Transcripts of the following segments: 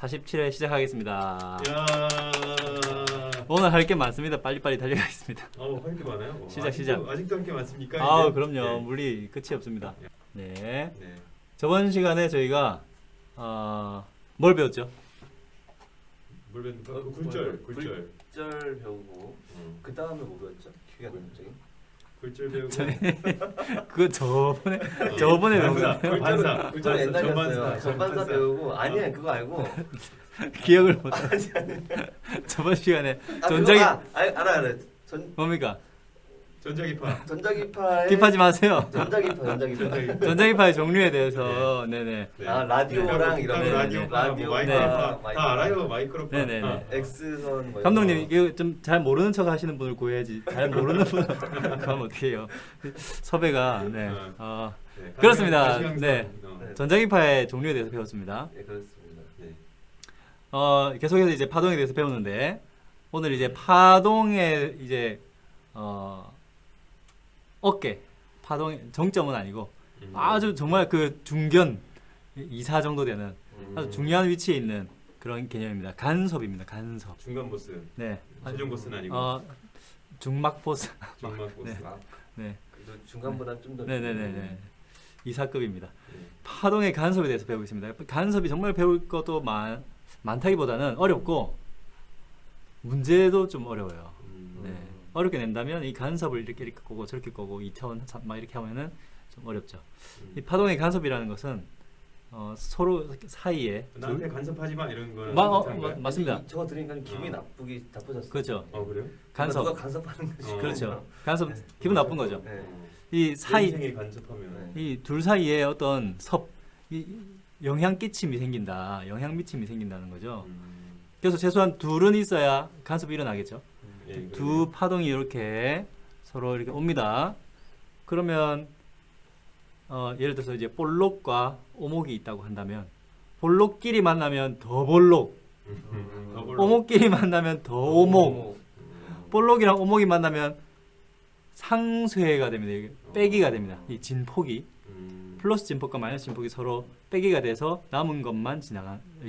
47회 시작하겠습니다. 야. 오늘 할 게 많습니다. 빨리빨리 달려가겠습니다. 할 게 많아요. 뭐. 시작. 아직도 할 게 많습니까? 아, 이제? 그럼요. 네. 물리 끝이 없습니다. 네. 네. 저번 시간에 저희가 뭘 배웠죠? 뭘 배웠는가? 굴절. 굴절 배우고 그 다음에 뭐 배웠죠? 기억이 안 나요 갑자기. 굴절 배우고. 그거 저번에 배운 건데요. 반사. 굴절 옛날이었어요. 전반사. 전반사 배우고 아니야 그거 알고. 기억을 못. 저번 시간에 전자기 알아. 뭡니까? 전자기파의 깁하지 마세요. 전자기파. 전자기파의 종류에 대해서 네네. 네. 아 라디오랑 이런 네, 라디오파, 라디오, 마이크로파 네. 다 알아요. 마이크로파. 네네네. X선 뭐 감독님 이런 이거 좀 잘 모르는 척 하시는 분을 구해야지. 잘 모르는 분 그러면 어떻게 해요? 섭외가 네. 네. 그렇습니다. 가시광선. 네. 네. 전자기파의 종류에 대해서 배웠습니다. 네 그렇습니다. 네. 계속해서 이제 파동에 대해서 배우는데 오늘 이제 파동의 이제 어깨 파동의 정점은 아니고 아주 정말 그 중견 2사 정도 되는 아주 중요한 위치에 있는 그런 개념입니다. 간섭입니다. 간섭. 중간 보스. 네. 최종 보스는 아니고. 중막 보스. 중막 보스. 네. 아, 네. 그래도 중간보다 좀 더. 네네네네. 2사급입니다. 네. 파동의 간섭에 대해서 배우고 있습니다. 간섭이 정말 배울 것도 많다기보다는 어렵고 문제도 좀 어려워요. 네. 어렵게 낸다면 이 간섭을 이렇게 꼬고 저렇게 꼬고 2차원 막 이렇게 하면은 좀 어렵죠. 이 파동의 간섭이라는 것은 서로 사이에 나한테 간섭하지 마 이런 거는 맞습니다. 저거 들으니까 기분이 나쁘졌어요. 그렇죠. 그래요? 간섭. 누가 간섭하는 거지. 그렇죠. 간섭 네. 기분 나쁜 거죠. 네. 이 사이 인생에 간섭하면. 이 둘 사이에 어떤 영향 끼침이 생긴다. 영향 미침이 생긴다는 거죠. 그래서 최소한 둘은 있어야 간섭이 일어나겠죠. 예, 두 파동이 이렇게 서로 이렇게 옵니다. 그러면 예를 들어서 이제 볼록과 오목이 있다고 한다면 볼록끼리 만나면 더 볼록, 오목끼리 만나면 더 오목, 볼록이랑 오목이 만나면 상쇄가 됩니다. 이게 빼기가 됩니다. 이 진폭이 플러스 진폭과 마이너스 진폭이 서로 빼기가 돼서 남은 것만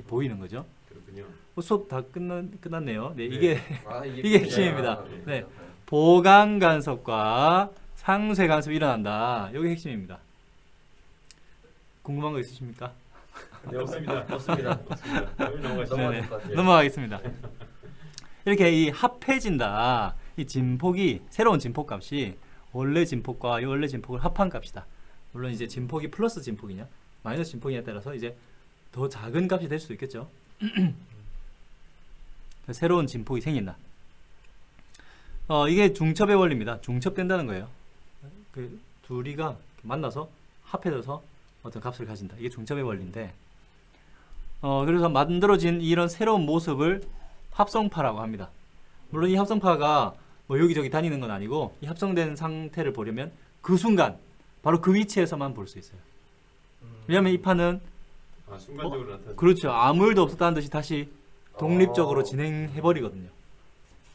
보이는 거죠. 그렇군요. 수업 다 끝났네요. 네, 네. 이게 이게 핵심입니다. 네. 네. 보강 간섭과 상쇄 간섭이 일어난다. 이게 핵심입니다. 궁금한 거 있으십니까? 네, 없습니다. 없습니다. 넘어가시죠. 넘어갈 네네. 것 같아요. 넘어가겠습니다. 이렇게 이 합해진다. 이 진폭이 새로운 진폭 값이 원래 진폭과 이 원래 진폭을 합한 값이다. 물론 이제 진폭이 플러스 진폭이냐 마이너스 진폭이냐에 따라서 이제 더 작은 값이 될 수도 있겠죠. 새로운 진폭이 생긴다. 이게 중첩의 원리입니다. 중첩된다는 거예요. 그 둘이가 만나서 합해져서 어떤 값을 가진다. 이게 중첩의 원리인데, 그래서 만들어진 이런 새로운 모습을 합성파라고 합니다. 물론 이 합성파가 뭐 여기저기 다니는 건 아니고 이 합성된 상태를 보려면 그 순간 바로 그 위치에서만 볼 수 있어요. 왜냐하면 이 파는 순간적으로 나타나. 그렇죠. 아무 일도 없었다는 듯이 다시 독립적으로 진행해 버리거든요.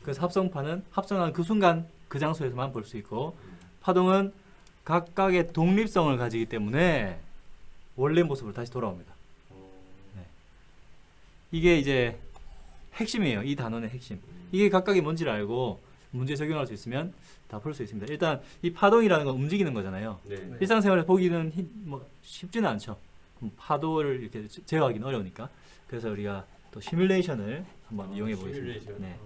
그래서 합성파는 합성한 그 순간 그 장소에서만 볼 수 있고 파동은 각각의 독립성을 가지기 때문에 원래 모습으로 다시 돌아옵니다. 네. 이게 이제 핵심이에요. 이 단원의 핵심. 이게 각각이 뭔지를 알고 문제 적용할 수 있으면 다 풀 수 있습니다. 일단 이 파동이라는 건 움직이는 거잖아요. 네. 일상생활에서 보기는 쉽지는 않죠. 파도를 이렇게 제어하기는 어려우니까. 그래서 우리가 또 시뮬레이션을 한번 이용해 보겠습니다. 시뮬레이션. 네.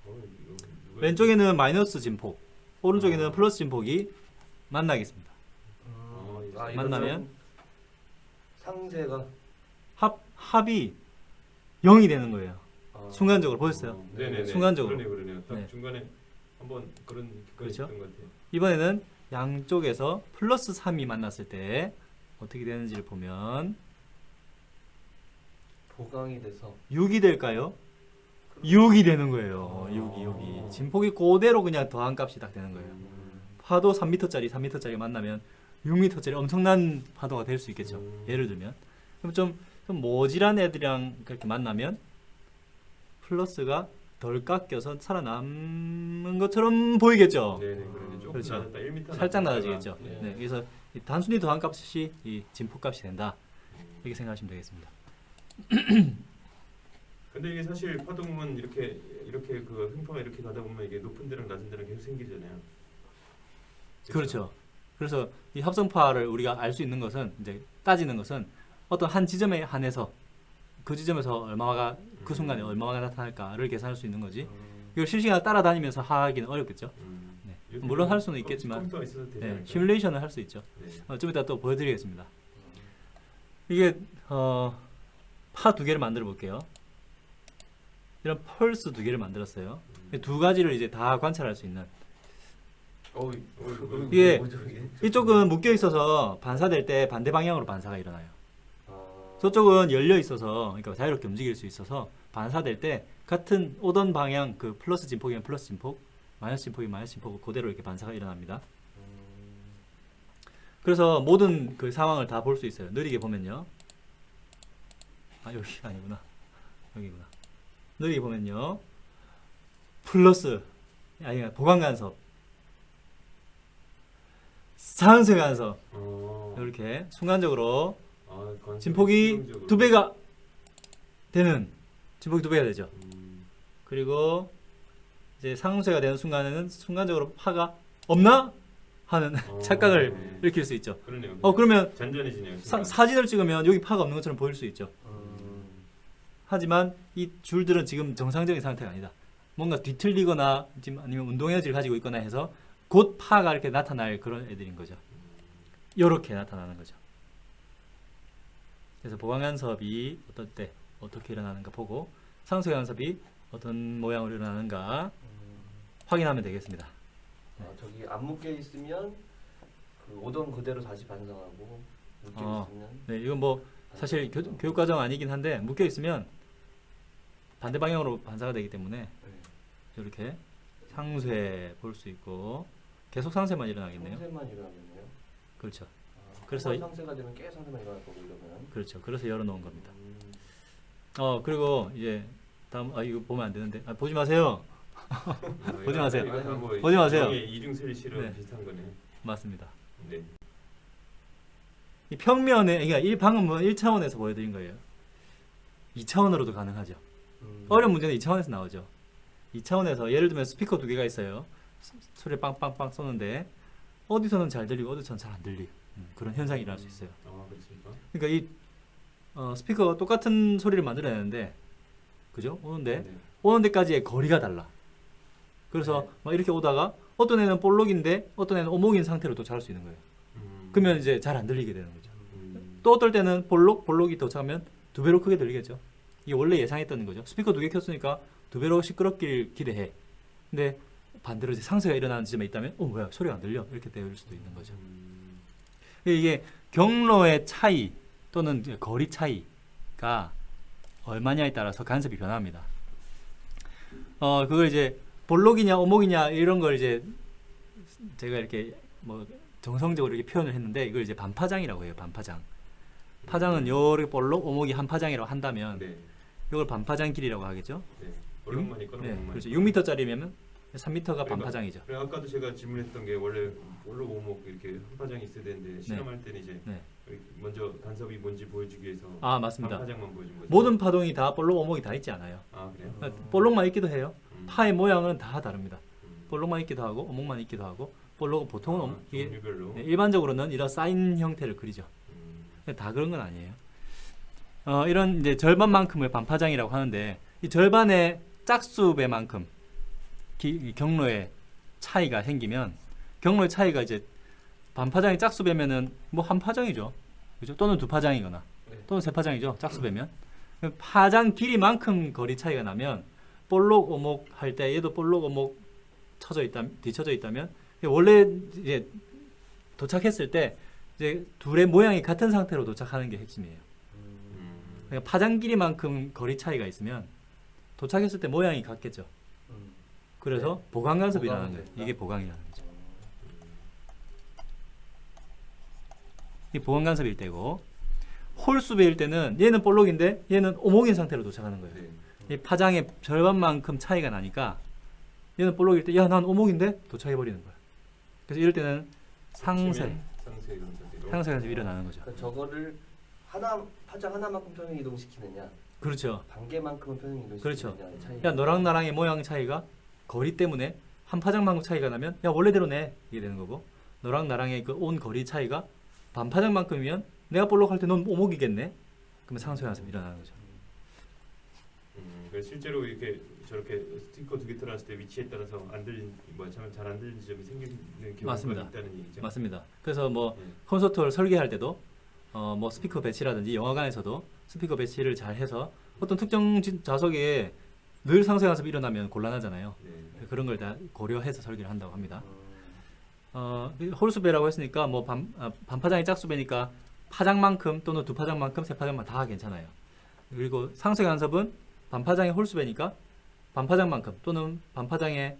누가 왼쪽에는 마이너스 진폭, 오른쪽에는 플러스 진폭이 만나겠습니다. 만나면 상세가 합이 0이 되는 거예요. 순간적으로 보였어요? 네네네. 순간적으로. 그러네요. 딱 네. 중간에 한번 그런 그렇죠? 있던 것 같아요. 이번에는 양쪽에서 플러스 3이 만났을 때 어떻게 되는지를 보면 보강이 돼서 6이 될까요? 6이 되는 거예요. 6이. 진폭이 그대로 그냥 더한 값이 딱 되는 거예요. 파도 3m짜리, 3m짜리 만나면 6m짜리 엄청난 파도가 될 수 있겠죠. 예를 들면. 그럼 좀 모질한 애들이랑 그렇게 만나면 플러스가 덜 깎여서 살아남는 것처럼 보이겠죠. 네네. 그러네. 조금 그렇죠. 낮았다. 1m 살짝 낮아지겠죠. 네. 네, 그래서 이 단순히 더한 값이 이 진폭 값이 된다. 이렇게 생각하시면 되겠습니다. 근데 이게 사실 파동은 이렇게 그 흥파가 이렇게 가다 보면 이게 높은 데랑 낮은 데랑 계속 생기잖아요. 그렇죠. 그래서 이 합성파를 우리가 알 수 있는 것은 이제 따지는 것은 어떤 한 지점에 한해서 그 지점에서 얼마가 그 순간에 얼마가 나타날까를 계산할 수 있는 거지. 이걸 실시간 따라다니면서 하기는 어렵겠죠. 네. 요즘 물론 할 수는 있겠지만 컴퓨터가 있어도 되지 네, 않을까요? 시뮬레이션을 할 수 있죠. 네. 좀 이따 또 보여드리겠습니다. 이게 파 두 개를 만들어 볼게요. 이런 펄스 두 개를 만들었어요. 두 가지를 이제 다 관찰할 수 있는. 이게 뭐죠, 이게? 이쪽은 묶여 있어서 반사될 때 반대 방향으로 반사가 일어나요. 아, 저쪽은 열려 있어서 그러니까 자유롭게 움직일 수 있어서 반사될 때 같은 오던 방향 그 플러스 진폭이면 플러스 진폭, 마이너스 진폭이면 마이너스 진폭 그대로 이렇게 반사가 일어납니다. 그래서 모든 그 상황을 다 볼 수 있어요. 느리게 보면요. 아 여기가 아니구나. 여기구나. 느리게 보면요. 플러스 아니 보강 간섭, 상쇄 간섭 이렇게 순간적으로 진폭이 두 배가 되는 진폭이 두 배가 되죠. 그리고 이제 상쇄가 되는 순간에는 순간적으로 파가 없나 하는 착각을 일으킬 수 있죠. 그러네요. 그러면 잔잔해지네요. 사진을 찍으면 여기 파가 없는 것처럼 보일 수 있죠. 하지만 이 줄들은 지금 정상적인 상태가 아니다. 뭔가 뒤틀리거나 지금 아니면 운동 에너지를 가지고 있거나 해서 곧 파가 이렇게 나타날 그런 애들인 거죠. 이렇게 나타나는 거죠. 그래서 보강 간섭이 어떨 때 어떻게 일어나는가 보고 상쇄 간섭이 어떤 모양으로 일어나는가 확인하면 되겠습니다. 저기 안 묶여 있으면 그 오던 그대로 다시 반성하고 묶여 있으면 네, 이건 뭐 사실 교육 과정 아니긴 한데 묶여 있으면 반대 방향으로 반사가 되기 때문에 이렇게 상쇄 볼 수 있고 계속 상쇄만 일어나겠네요. 상쇄만 일어나겠네요. 그렇죠. 그래서 그래서 상쇄가 되면 깨 상쇄만 일어날 거고 이러면. 그렇죠. 그래서 열어놓은 겁니다. 그리고 이제 다음 이거 보면 안 되는데 보지 마세요. 보지 마세요. 보지 마세요. 이중슬실은 네. 비슷한 거네. 맞습니다. 네. 이 평면에 그러니까 이 방금은 1차원에서 보여드린 거예요. 2차원으로도 가능하죠. 어려운 문제는 2차원에서 나오죠. 2차원에서 예를 들면 스피커 두 개가 있어요. 소리를 빵빵빵 쏘는데 어디서는 잘 들리고 어디서는 잘 안 들리고 그런 현상이 일어날 수 있어요. 아, 그렇습니까? 그러니까 이 스피커가 똑같은 소리를 만들어내는데 그죠? 네. 오는 데까지의 거리가 달라. 그래서 네. 막 이렇게 오다가 어떤 애는 볼록인데 어떤 애는 오목인 상태로 도착할 수 있는 거예요. 그러면 이제 잘 안 들리게 되는 거죠. 또 어떨 때는 볼록이 도착하면 두 배로 크게 들리겠죠. 이게 원래 예상했던 거죠. 스피커 두 개 켰으니까 두 배로 시끄럽길 기대해. 근데 반대로 이제 상쇄가 일어나는 지점에 있다면 뭐야 소리가 안 들려 이렇게 될 수도 있는 거죠. 이게 경로의 차이 또는 이제 거리 차이가 얼마냐에 따라서 간섭이 변합니다. 그걸 이제 볼록이냐 오목이냐 이런 걸 이제 제가 이렇게 뭐 정성적으로 이렇게 표현을 했는데 이걸 이제 반파장이라고 해요. 반파장. 파장은 요렇게 볼록 오목이 한 파장이라고 한다면 네. 이걸 반파장 길이라고 하겠죠. 네. 볼록만 있거나 네, 오목만 그렇죠. 있거나. 6m짜리면 3m가 반파장이죠. 그래 아까도 제가 질문했던 게 원래 볼록 오목 이렇게 한 파장이 있어야 되는데 실험할 때는 이제 네. 먼저 간섭이 뭔지 보여주기 위해서 맞습니다. 한 파장만 보여준 거죠. 모든 파동이 다 볼록 오목이 다 있지 않아요. 아 그래요? 볼록만 있기도 해요. 음. 파의 모양은 다 다릅니다. 음. 볼록만 있기도 하고 오목만 있기도 하고 볼록은 보통은 이게 종류별로. 일반적으로는 이런 사인 형태를 그리죠. 음. 다 그런 건 아니에요. 이런 이제 절반만큼을 반파장이라고 하는데 이 절반의 짝수배만큼 경로의 차이가 생기면 경로의 차이가 이제 반파장이 짝수배면은 뭐 한 파장이죠. 그죠? 또는 두 파장이거나 네. 또는 세 파장이죠. 짝수배면 파장 길이만큼 거리 차이가 나면 볼록 오목 할 때 얘도 볼록 오목 뒤쳐져 있다면 원래 이제 도착했을 때 이제 둘의 모양이 같은 상태로 도착하는 게 핵심이에요. 그러니까 파장 길이만큼 거리 차이가 있으면 도착했을 때 모양이 같겠죠. 그래서 네. 보강 간섭이 일어나는 보강이 거예요. 된다. 이게 보강이라는 거죠. 이 보강 간섭일 때고 홀수배일 때는 얘는 볼록인데 얘는 오목인 상태로 도착하는 거예요. 네. 이 파장의 절반만큼 차이가 나니까 얘는 볼록일 때 야 난 오목인데 도착해 버리는 거야. 그래서 이럴 때는 상쇄 상쇄 간섭이 간섭이 일어나는 거죠. 그러니까 저거를 파장 하나만큼 평행 이동시키느냐, 그렇죠. 반개만큼은 평행 이동시키느냐 그렇죠. 차이. 야 너랑 나랑의 모양 차이가 거리 때문에 한 파장만큼 차이가 나면 야 원래대로 내 이게 되는 거고, 너랑 나랑의 그 온 거리 차이가 반 파장만큼이면 내가 볼록할 때 넌 오목이겠네. 그러면 상쇄 연습이 일어나는 거죠. 그래서 실제로 이렇게 저렇게 스티커 2개 들어놨을 때 위치에 따라서 안 들린 잘 안 들리는 지점이 생기는 경우가 맞습니다. 있다는 얘기죠. 맞습니다. 그래서 뭐 네. 콘서트를 설계할 때도 뭐 스피커 배치라든지 영화관에서도 스피커 배치를 잘 해서 어떤 특정 좌석에 늘 상쇄 연습이 일어나면 곤란하잖아요. 네. 그런 걸 다 고려해서 설계를 한다고 합니다. 홀수배라고 했으니까 뭐 반파장이 짝수배니까 파장만큼 또는 두 파장만큼 세 파장만 다 괜찮아요. 그리고 상쇄 간섭은 반파장의 홀수배니까 반파장만큼 또는 반파장의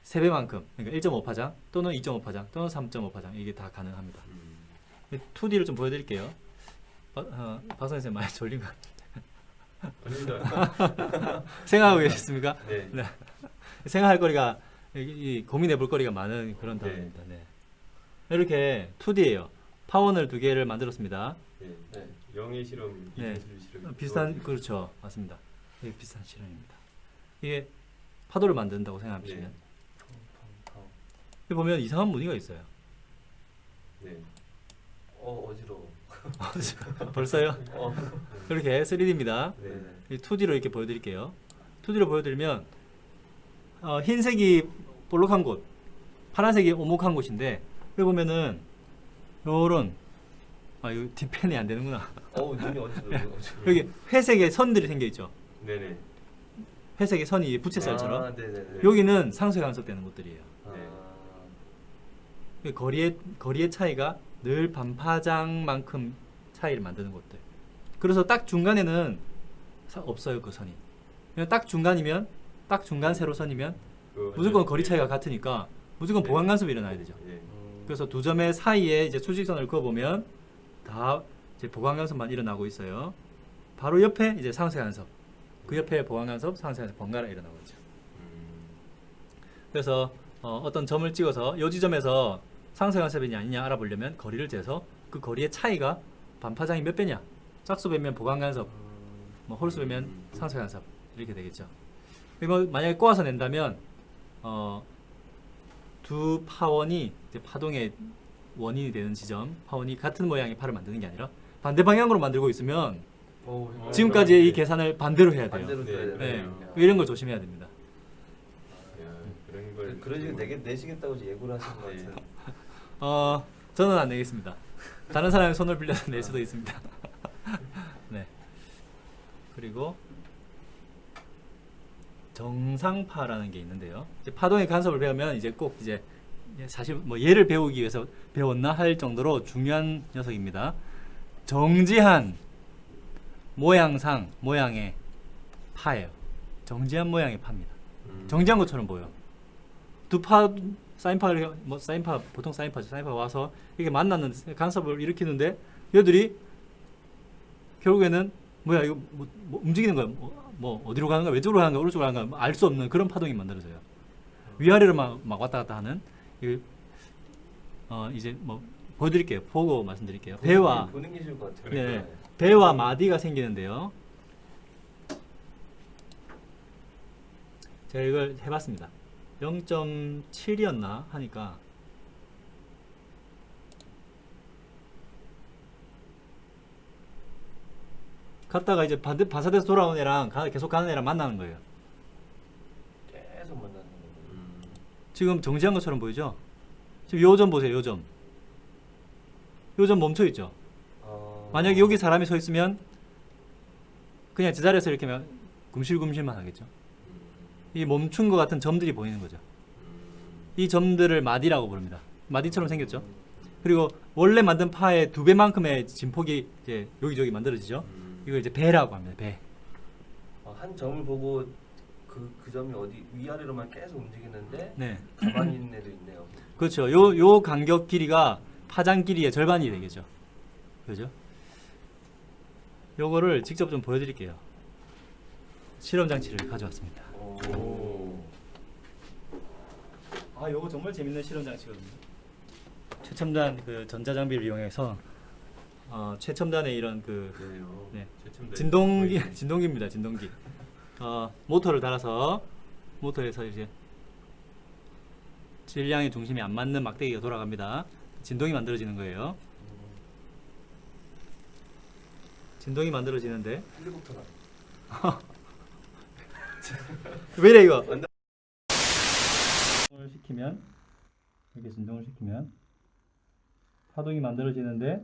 3배만큼, 그러니까 1.5파장 또는 2.5파장 또는 3.5파장 이게 다 가능합니다. 2D를 좀 보여드릴게요. 박 선생님 많이 졸린 것 같아요. 아닙니다. 생각하고 계셨습니까? 네. 네. 생각할 거리가 고민해 볼 거리가 많은 그런 네. 단어입니다. 네. 이렇게 2D예요. 파원을 2개를 만들었습니다. 네. 네. 영의 실험, 네. 이진술 실험. 비슷한 그렇죠. 맞습니다. 이게 비슷한 실험입니다. 이게 파도를 만든다고 생각하시면 네. 여기 보면 이상한 무늬가 있어요. 네. 어지러워. 벌써요? 이렇게 3D입니다. 네. 2D로 이렇게 보여드릴게요. 2D로 보여드리면 흰색이 볼록한 곳, 파란색이 오목한 곳인데 여기 보면은 요런 이거 뒷펜이 안 되는구나. 눈이 어지러워. 여기 회색의 선들이 생겨 있죠. 네네. 회색의 선이 부채살처럼. 네네네. 여기는 상쇄 간섭되는 곳들이에요. 네. 거리의 차이가 늘 반파장만큼 차이를 만드는 곳들. 그래서 딱 중간에는 없어요, 그 선이. 그냥 딱 중간이면, 딱 중간 세로선이면 무조건 거리 차이가 같으니까 무조건 네. 보강 간섭이 일어나야 되죠. 네. 그래서 두 점의 사이에 이제 수직선을 그어 보면 다 이제 보강 간섭만 일어나고 있어요. 바로 옆에 이제 상쇄 간섭. 그 옆에 보강 간섭, 상쇄 간섭 번갈아 일어나고 있죠. 그래서 어떤 점을 찍어서 이 지점에서 상쇄 간섭이냐 아니냐 알아보려면 거리를 재서 그 거리의 차이가 반파장이 몇 배냐, 짝수배면 보강 간섭, 뭐 홀수배면 상쇄 간섭 이렇게 되겠죠. 그리고 만약에 꼬아서 낸다면 두 파원이 이제 파동의 원인이 되는 지점, 파원이 같은 모양의 팔을 만드는 게 아니라 반대 방향으로 만들고 있으면 지금까지의 이 계산을 반대로 해야 돼요. 반대로 써야 네. 되네. 이런 걸 조심해야 됩니다. 그런 걸 그러지 내시겠다고 예고를 하신 것 네. 같아요. 저는 안 내겠습니다. 다른 사람의 손을 빌려서 낼 수도 있습니다. 네. 그리고 정상파라는 게 있는데요. 이제 파동의 간섭을 배우면 이제 꼭 이제 사실 뭐 얘를 배우기 위해서 배웠나 할 정도로 중요한 녀석입니다. 정지한 모양의 파예요. 정지한 모양의 파입니다. 정지한 것처럼 보여. 두 파 사인파를 사인파 보통 사인파죠. 사인파 와서 이게 만나는 간섭을 일으키는데 얘들이 결국에는 뭐야 이거 뭐 움직이는 거야. 뭐 어디로 가는 거야? 왼쪽으로 가는 거야? 오른쪽으로 가는 거야? 알 수 없는 그런 파동이 만들어져요. 위아래로 막 왔다 갔다 하는 이제 뭐 보여드릴게요. 보고 말씀드릴게요. 배와 보는 게 쉬울 것 같아요. 네, 배와 마디가 생기는데요. 제가 이걸 해봤습니다. 0.7이었나 하니까 갔다가 이제 반사돼서 돌아온 애랑 계속 가는 애랑 만나는 거예요. 계속 만나는 거예요. 지금 정지한 것처럼 보이죠? 지금 요 점 보세요. 요 점 멈춰 있죠? 만약에 여기 사람이 서 있으면 그냥 제자리에서 이렇게 굶실굶실만 하겠죠. 이 멈춘 것 같은 점들이 보이는 거죠. 이 점들을 마디라고 부릅니다. 마디처럼 생겼죠. 그리고 원래 만든 파의 2배만큼의 진폭이 이제 여기저기 만들어지죠. 이걸 이제 배라고 합니다. 배. 한 점을 보고 그 점이 어디 위아래로만 계속 움직이는데 네. 가만히 있는 애도 있네요. 그렇죠. 요 간격 길이가 파장 길이의 절반이 되겠죠. 그죠? 요거를 직접 좀 보여드릴게요. 실험 장치를 가져왔습니다. 요거 정말 재밌는 실험 장치거든요. 최첨단 그 전자장비를 이용해서 최첨단의 이런 그 그래요. 네. 최첨단. 진동기입니다. 진동기. 모터를 달아서 모터에서 이제 질량의 중심이 안 맞는 막대기가 돌아갑니다. 진동이 만들어지는 거예요. 진동이 만들어지는데 헬리콥터다. 왜 이래 이거? 진동을 시키면 이렇게 진동을 시키면 파동이 만들어지는데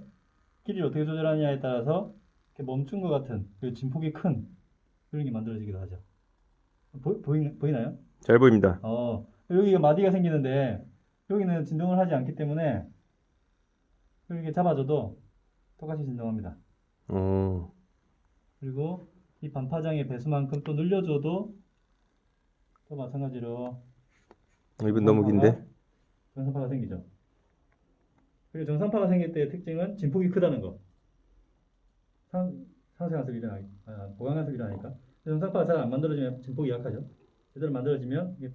길이를 어떻게 조절하느냐에 따라서 이렇게 멈춘 것 같은 그 진폭이 큰 그런 게 만들어지기도 하죠. 보이나요? 잘 보입니다. 여기가 마디가 생기는데 여기는 진동을 하지 않기 때문에 이렇게 잡아줘도 똑같이 진동합니다. 그리고 이 반파장의 배수만큼 또 늘려줘도 또 마찬가지로 이건 너무 긴데. 정상파가 생기죠. 그리고 정상파가 생길 때의 특징은 진폭이 크다는 거. 상쇄간섭이 일어나니까, 보강간섭이 일어나니까. 정상파가 잘 안 만들어지면 진폭이 약하죠. 제대로 만들어지면 이게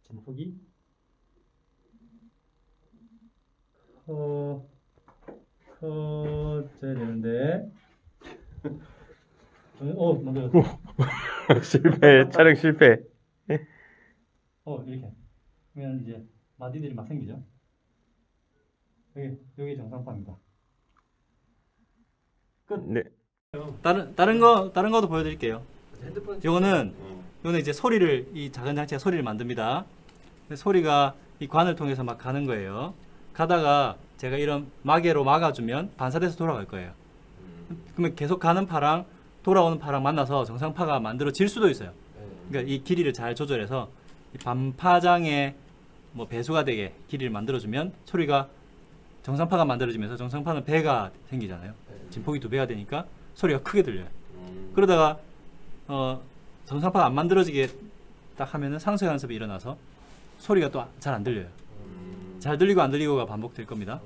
진폭이 커져야 되는데 만들었어. 실패. 촬영 실패. 이렇게 그러면 이제 마디들이 막 생기죠. 여기 정상파입니다. 끝. 네. 다른 거도 보여드릴게요. 핸드폰 요거는 이제 소리를 이 작은 장치가 소리를 만듭니다. 소리가 이 관을 통해서 막 가는 거예요. 가다가 제가 이런 마개로 막아주면 반사돼서 돌아갈 거예요. 그러면 계속 가는 파랑 돌아오는 파랑 만나서 정상파가 만들어질 수도 있어요. 그러니까 이 길이를 잘 조절해서 이 반파장에 뭐 배수가 되게 길이를 만들어주면 소리가 정상파가 만들어지면서 정상파는 배가 생기잖아요. 진폭이 2배가 되니까 소리가 크게 들려요. 그러다가 정상파가 안 만들어지게 딱 하면은 상쇄간섭이 일어나서 소리가 또 잘 안 들려요. 잘 들리고 안 들리고가 반복될 겁니다.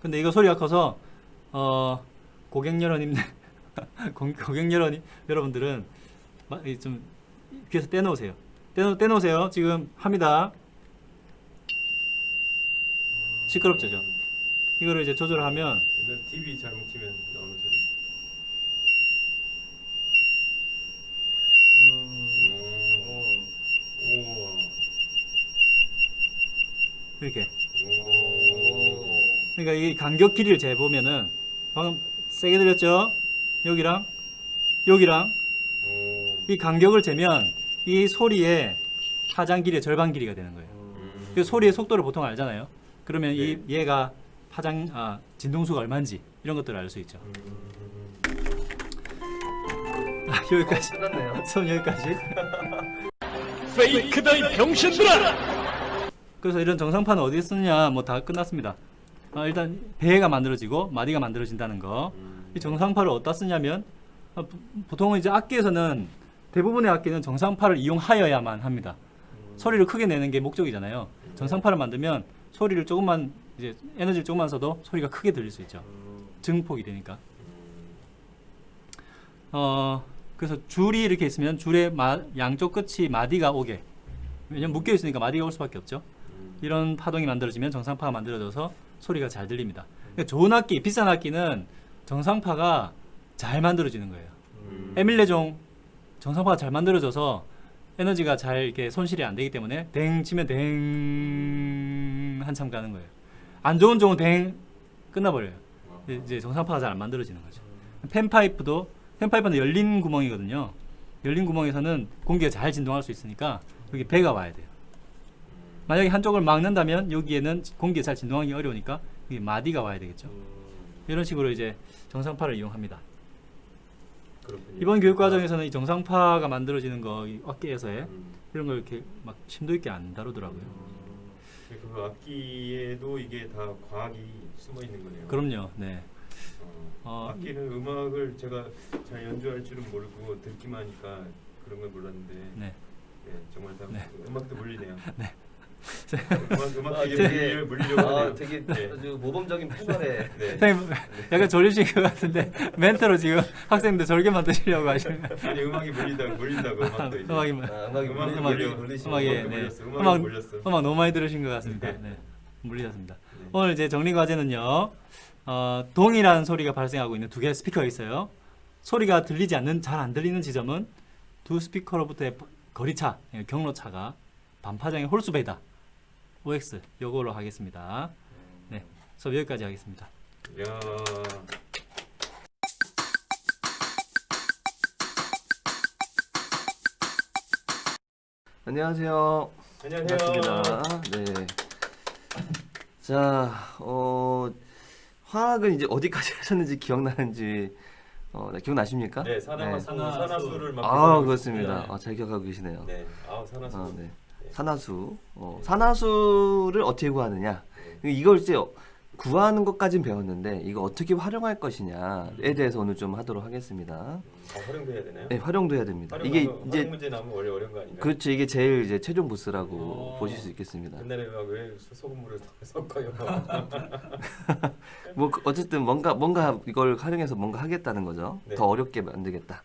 근데 이거 소리가 커서 고객 여러분들 여러분들은 좀 귀에서 떼놓으세요. 떼놓으세요. 지금 합니다. 시끄럽죠, 죠 이거를 이제 조절하면 옛날 TV 잘못 키면 나오는 소리. 이렇게. 그러니까 이 간격 길이를 재보면은 방금 세게 들렸죠? 여기랑 이 간격을 재면 이 소리의 파장 길이의 절반 길이가 되는 거예요. 그 소리의 속도를 보통 알잖아요. 그러면 얘가 진동수가 얼마인지 이런 것들을 알 수 있죠. 여기까지. 끝났네요. 처음 여기까지. 페이크다 이 병신들아! 그래서 이런 정상파는 어디에 쓰느냐 뭐 다 끝났습니다. 일단 배가 만들어지고 마디가 만들어진다는 거. 이 정상파를 어디다 쓰냐면 보통은 이제 악기에서는 대부분의 악기는 정상파를 이용하여야만 합니다. 소리를 크게 내는 게 목적이잖아요. 정상파를 만들면 소리를 조금만 이제 에너지를 조금만 써도 소리가 크게 들릴 수 있죠. 증폭이 되니까. 그래서 줄이 이렇게 있으면 줄의 양쪽 끝이 마디가 오게. 왜냐면 묶여 있으니까 마디가 올 수밖에 없죠. 이런 파동이 만들어지면 정상파가 만들어져서 소리가 잘 들립니다. 그러니까 좋은 악기, 비싼 악기는 정상파가 잘 만들어지는 거예요. 에밀레종 정상파가 잘 만들어져서 에너지가 잘 이렇게 손실이 안 되기 때문에 댕 치면 댕 한참 가는 거예요. 안 좋은 종은 댕 끝나버려요. 이제 정상파가 잘 안 만들어지는 거죠. 팬파이프는 열린 구멍이거든요. 열린 구멍에서는 공기가 잘 진동할 수 있으니까 여기 배가 와야 돼요. 만약에 한쪽을 막는다면 여기에는 공기가 잘 진동하기 어려우니까 여기 마디가 와야 되겠죠. 이런 식으로 이제 정상파를 이용합니다. 그렇군요. 이번 교육 과정에서는 이 정상파가 만들어지는 거 이 악기에서의 이런 걸 이렇게 막 심도 있게 안 다루더라고요. 그 악기에도 이게 다 과학이 숨어 있는 거네요. 그럼요. 네. 악기는 음악을 제가 잘 연주할 줄은 모르고 듣기만 하니까 그런 걸 몰랐는데 네. 정말 다 네. 음악도 물리네요. 네. 음악 되게 물리려고 하네요. 되게 네. 아주 모범적인 패널에 네. 선생님 약간 졸리신 것 같은데 멘트로 지금 학생들 졸게 만드시려고 하시는 아니 음악이 물린다고 음악도 이제. 음악이 음악이 물리시면 음악이 음악이 네. 물렸어. 음악이 물렸어. 음악 너무 많이 들으신 것 같습니다. 네. 물리셨습니다. 오늘 이제 정리 과제는요. 동일한 소리가 발생하고 있는 두 개의 스피커가 있어요. 소리가 들리지 않는, 잘 안 들리는 지점은 두 스피커로부터의 거리차, 경로차가 반파장의 홀수배다. OX 요걸로 하겠습니다. 네, 수업 여기까지 하겠습니다. 야. 안녕하세요. 안녕하세요. 반갑습니다. 네. 자, 화학은 이제 어디까지 하셨는지 기억나는지 네, 기억나십니까? 네, 산화수를 맡고 아, 있습니다. 그렇습니다. 잘 기억하고 계시네요. 네, 산화수. 네. 산화수. 산화수를 어떻게 구하느냐? 이걸 이제 구하는 것까진 배웠는데 이거 어떻게 활용할 것이냐에 대해서 오늘 좀 하도록 하겠습니다. 활용도 해야 되나요? 네, 활용도 해야 됩니다. 이게 이제 활용 문제 나오면 원래 어려운 거 아닌가요? 그렇죠. 이게 제일 이제 최종 보스라고 보실 수 있겠습니다. 옛날에 막 왜 소금물을 섞어요? 뭐 어쨌든 뭔가 이걸 활용해서 뭔가 하겠다는 거죠. 네. 더 어렵게 만들겠다.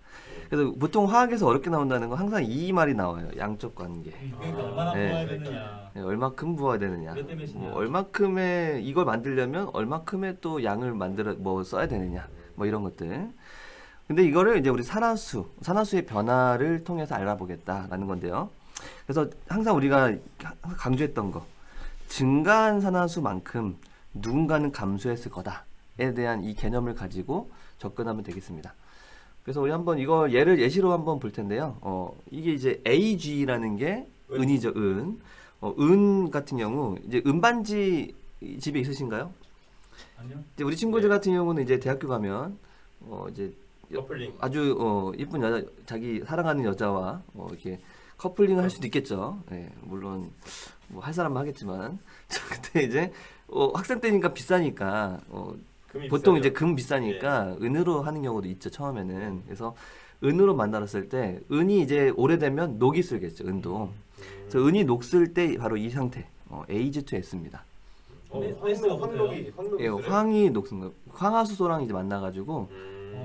그래서 보통 화학에서 어렵게 나온다는 건 항상 이 말이 나와요. 양적 관계. 그러니까 얼마나 네. 부어야 되느냐. 네, 얼마큼 부어야 되느냐. 몇 대 몇이냐. 얼마큼의 이걸 만들려면 얼마큼의 또 양을 만들어 뭐 써야 되느냐. 뭐 이런 것들. 근데 이거를 이제 우리 산화수의 변화를 통해서 알아보겠다라는 건데요. 그래서 항상 우리가 강조했던 거. 증가한 산화수만큼 누군가는 감소했을 거다에 대한 이 개념을 가지고 접근하면 되겠습니다. 그래서 우리 한번 이거 예시로 한번 볼 텐데요. 이게 이제 AG라는 게 은이죠, 은. 은 같은 경우 이제 은반지 집에 있으신가요? 아니요. 이제 우리 친구들 네. 같은 경우는 이제 대학교 가면 이제 커플링. 아주 이쁜 여자, 자기 사랑하는 여자와 이렇게 커플링을 할 수도 있겠죠. 예, 물론 뭐 할 사람은 하겠지만 그때 이제 학생 때니까 비싸니까 금이 보통 비싸죠? 이제 금 비싸니까 은으로 하는 경우도 있죠, 처음에는. 그래서 은으로 만들었을 때 은이 이제 오래되면 녹이 슬겠죠, 은도. 그래서 은이 녹슬 때 바로 이 상태, AG2S입니다. 황록이 예, 황이 녹슨 거. 황화수소랑 이제 만나가지고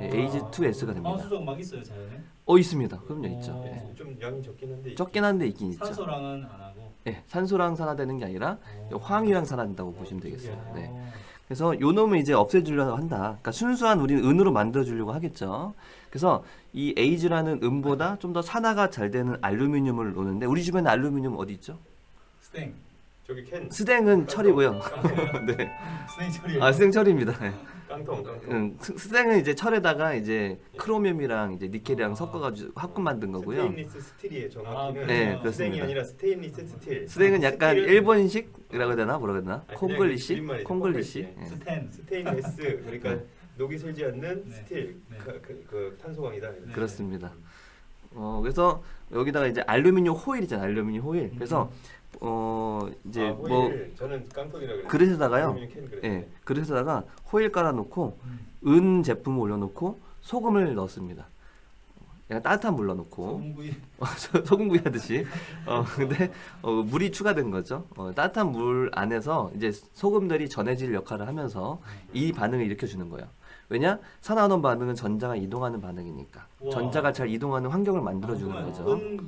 AG2S가 됩니다. 황수소가 막 있어요, 자연에? 있습니다. 그럼요, 있죠. 오. 예. 좀 양이 적긴 한데 적긴 한데 있긴 있죠. 산소랑은 안 하고. 예, 산소랑 산화되는 게 아니라 황이랑 산화된다고 보시면 되겠어요. 신기하다. 네. 그래서 요 놈을 이제 없애주려고 한다. 그러니까 순수한 우리는 은으로 만들어주려고 하겠죠. 그래서 이 에이즈라는 은보다 좀 더 산화가 잘 되는 알루미늄을 놓는데 우리 주변에 알루미늄 어디 있죠? 스탱. 저기 캔 스댕은 철이고요. 네. 스탱 처리. 스댕 철입니다. 네. 깡통. 스댕은 이제 철에다가 이제 크로미움이랑 이제 니켈이랑 섞어가지고 합금 만든 거고요. 스테인리스 스틸이에요, 정확히는. 네, 스댕이 그렇습니다. 아니라 스테인리스 스틸. 스댕은 약간 스틸은- 일본식이라고 해야 되나? 뭐라고 해야 되나? 아니, 콩글리시? 그냥 줄임말이죠, 콩글리시? 콩글리시. 예. 스텐. 스테인리스 그러니까 녹이 슬지 않는 네. 스틸 네. 그 탄소광이다. 네. 그렇습니다. 그래서 여기다가 이제 알루미늄 호일 있잖아요. 알루미늄 호일. 그래서 이제 뭐 호일, 저는 깡통이라 그래요. 그릇에다가요. 알루미늄 캔 그릇. 예, 그릇에다가 호일 깔아놓고 음. 은 제품을 올려놓고 소금을 넣습니다. 약간 따뜻한 물 넣어놓고 소금구이. 소금구이 하듯이. 근데 물이 추가된 거죠. 따뜻한 물 안에서 이제 소금들이 전해질 역할을 하면서 이 반응을 일으켜주는 거예요. 왜냐? 산화하는 반응은 전자가 이동하는 반응이니까. 우와. 전자가 잘 이동하는 환경을 만들어주는 그러면 거죠. 은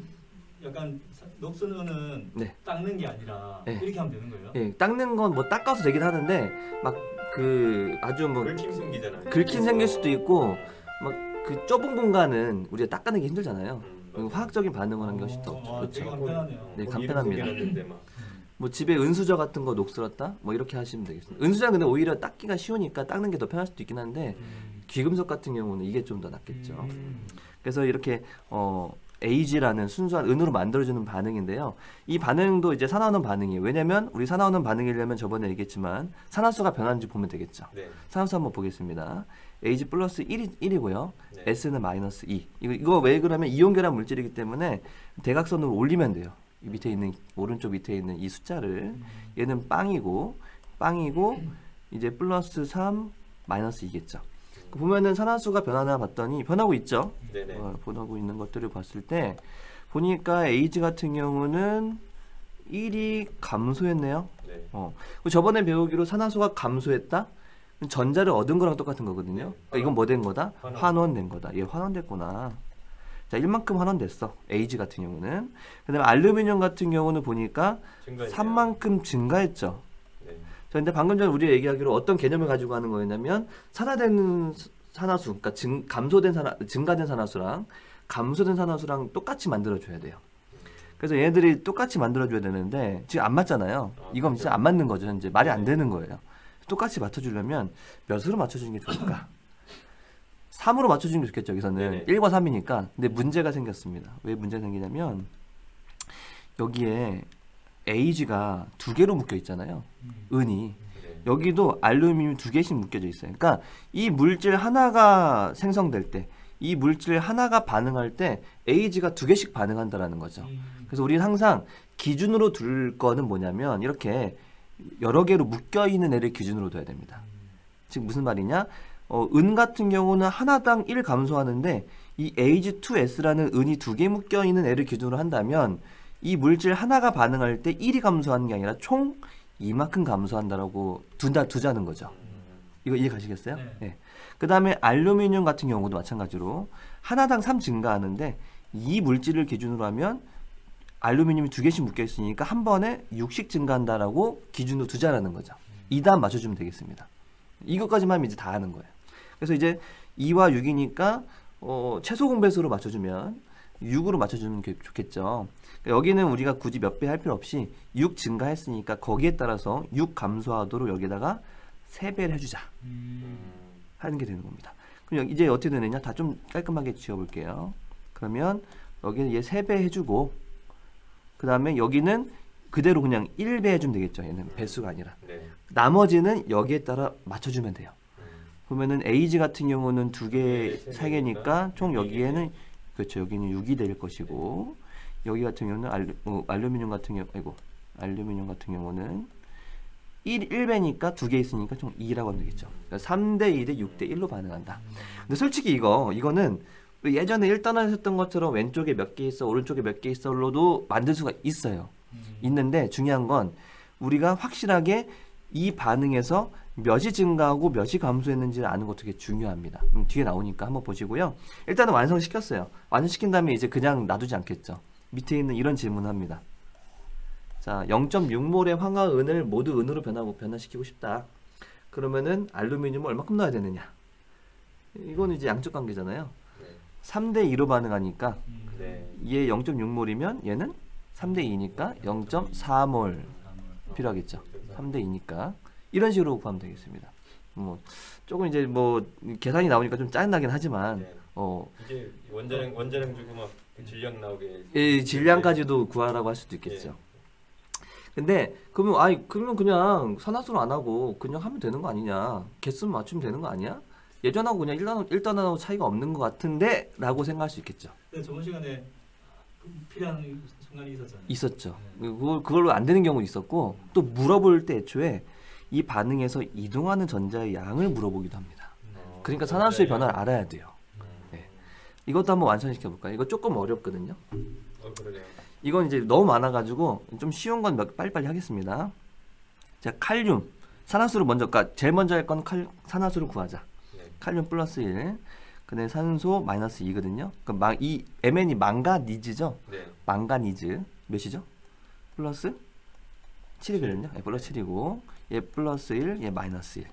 약간 녹슨 은은 네. 닦는 게 아니라 네. 이렇게 하면 되는 거예요? 예, 닦는 건 뭐 닦아서 되긴 하는데 막 그 아주 뭐 긁힘 생기잖아요. 긁힘 생길 수도 있고 막 그 좁은 공간은 우리가 닦아내기 힘들잖아요. 맞아요. 화학적인 반응을 하는 것이 더 와, 좋죠. 되게 간편하네요. 네, 거기를 간편합니다. 숨겨놨는데 막. 뭐 집에 은수저 같은 거 녹슬었다 뭐 이렇게 하시면 되겠습니다. 은수저는 근데 오히려 닦기가 쉬우니까 닦는 게 더 편할 수도 있긴 한데 귀금속 같은 경우는 이게 좀 더 낫겠죠. 그래서 이렇게 AG라는 순수한 은으로 만들어주는 반응인데요. 이 반응도 이제 산화하는 반응이에요. 왜냐면 우리 산화하는 반응이려면 저번에 얘기했지만 산화수가 변하는지 보면 되겠죠. 네. 산화수 한번 보겠습니다. AG 플러스 1이고요. 네. S는 마이너스 2. 이거 왜 그러면 이온 결합 물질이기 때문에 대각선으로 올리면 돼요. 이 밑에 있는 오른쪽 밑에 있는 이 숫자를 얘는 빵이고 이제 플러스 3 마이너스 2겠죠. 보면은 산화수가 변하나 봤더니 변하고 있죠. 네네. 변하고 있는 것들을 봤을 때 보니까 AG 같은 경우는 1이 감소했네요. 네. 저번에 배우기로 산화수가 감소했다? 전자를 얻은 거랑 똑같은 거거든요. 그러니까 이건 뭐 된 거다? 환원된 거다. 얘 환원됐구나. 자, 1만큼 환원됐어. AG 같은 경우는. 그 다음에 알루미늄 같은 경우는 보니까 증가했네요. 3만큼 증가했죠. 네. 자, 그런데 방금 전에 우리가 얘기하기로 어떤 개념을 가지고 하는 거였냐면 산화된 산화수, 그러니까 증가된 산화수랑 감소된 산화수랑 똑같이 만들어줘야 돼요. 그래서 얘네들이 똑같이 만들어줘야 되는데 지금 안 맞잖아요. 이건 진짜 안 맞는 거죠. 현재 말이 안 되는 거예요. 똑같이 맞춰주려면 몇으로 맞춰주는 게 좋을까? 3으로 맞춰주는 게 좋겠죠. 여기서는 네네. 1과 3이니까. 근데 문제가 생겼습니다. 왜 문제가 생기냐면 여기에 AG가 2개로 묶여 있잖아요. 은이. 네. 여기도 알루미늄이 2개씩 묶여져 있어요. 그러니까 이 물질 하나가 생성될 때, 이 물질 하나가 반응할 때 AG가 2개씩 반응한다라는 거죠. 그래서 우리는 항상 기준으로 둘 거는 뭐냐면 이렇게 여러 개로 묶여 있는 애를 기준으로 둬야 됩니다. 지금 무슨 말이냐? 은 같은 경우는 하나당 1 감소하는데 이 Ag2S라는 은이 2개 묶여 있는 애를 기준으로 한다면 이 물질 하나가 반응할 때 1이 감소하는 게 아니라 총 이만큼 감소한다라고 두자는 거죠. 이거 이해 가시겠어요? 네. 네. 그 다음에 알루미늄 같은 경우도 마찬가지로 하나당 3 증가하는데 이 물질을 기준으로 하면 알루미늄이 2개씩 묶여 있으니까 한 번에 6씩 증가한다라고 기준으로 두자라는 거죠. 이 다음 맞춰주면 되겠습니다. 이것까지만 하면 이제 다 하는 거예요. 그래서 이제 2와 6이니까 최소 공배수로 맞춰주면 6으로 맞춰주면 좋겠죠. 여기는 우리가 굳이 몇 배 할 필요 없이 6 증가했으니까 거기에 따라서 6 감소하도록 여기다가 3배를 해주자 하는 게 되는 겁니다. 그럼 이제 어떻게 되느냐? 다 좀 깔끔하게 지워볼게요. 그러면 여기는 얘 3배 해주고 그 다음에 여기는 그대로 그냥 1배 해주면 되겠죠. 얘는 배수가 아니라. 네. 나머지는 여기에 따라 맞춰주면 돼요. 그러면은 AG 같은 경우는 2개, 네, 3개니까 총 여기에는 그렇죠. 여기는 6이 될 것이고 여기 같은 경우는 알루미늄 같은 경우는 1배니까 2개 있으니까 총 2라고 하면 되겠죠. 그러니까 3대 2대 6대 1로 반응한다. 근데 솔직히 이거는 예전에 1단원 했었던 것처럼 왼쪽에 몇 개 있어 오른쪽에 몇 개 있어로도 만들 수가 있어요. 있는데 중요한 건 우리가 확실하게 이 반응에서 몇이 증가하고 몇이 감소했는지를 아는 것도 되게 중요합니다. 뒤에 나오니까 한번 보시고요. 일단은 완성시켰어요. 완성시킨 다음에 이제 그냥 놔두지 않겠죠. 밑에 있는 이런 질문을 합니다. 자, 0.6몰의 황화은을 모두 은으로 변화시키고 싶다. 그러면은 알루미늄을 얼마큼 넣어야 되느냐? 이거는 이제 양적 관계잖아요. 네. 3대 2로 반응하니까 네. 얘 0.6몰이면 얘는 3대 2니까 0.4몰 필요하겠죠. 3대 2니까 이런 식으로 구하면 되겠습니다. 뭐 조금 이제 뭐 계산이 나오니까 좀 짜증나긴 하지만 네. 이제 원자량 주고 막 질량 나오게. 이 질량까지도 구하라고 할 수도 있겠죠. 근데 그러면 그냥 산화수로 안 하고 그냥 하면 되는 거 아니냐? 개수만 맞추면 되는 거 아니야? 예전하고 그냥 1단원하고 차이가 없는 것 같은데 라고 생각할 수 있겠죠. 저번 시간에 필요한 순간이 있었잖아요. 있었죠. 그걸로 안 되는 경우도 있었고 또 물어볼 때 애초에 이 반응에서 이동하는 전자의 양을 물어보기도 합니다. 그러니까 산화수의 변화를 알아야 돼요. 네. 이것도 한번 완성시켜 볼까요? 이거 조금 어렵거든요. 그러네요. 이건 이제 너무 많아가지고 좀 쉬운 건 빨리빨리 하겠습니다. 자, 칼륨 산화수를 제일 먼저 할 건 산화수를 구하자. 네. 칼륨 플러스 1, 그다음에 산소 마이너스 2거든요. 그럼 이 MN이 망가니즈죠? 네. 망가니즈 몇이죠? 플러스 7이거든요. 예, 플러스 7이고 얘 플러스 1, 얘 마이너스 1.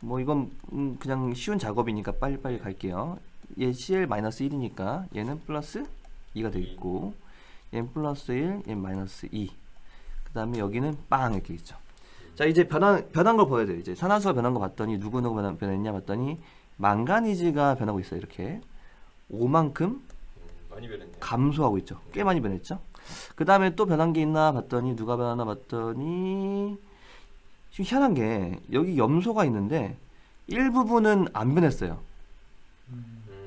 뭐 이건 그냥 쉬운 작업이니까 빨리빨리 갈게요. 얘 CL 마이너스 1이니까 얘는 플러스 2가 되겠고 얘는 플러스 1, 얘는 마이너스 2. 그 다음에 여기는 빵 이렇게 있죠. 자, 이제 변한 걸 보여야 돼요. 이제 산화수가 변한 거 봤더니 누구 변했냐 봤더니 망가니즈가 변하고 있어요. 이렇게 5만큼 많이 변했네요. 감소하고 있죠. 꽤 많이 변했죠. 그 다음에 또 변한 게 있나 봤더니 누가 변하나 봤더니 지금 희한한 게 여기 염소가 있는데 일부분은 안 변했어요.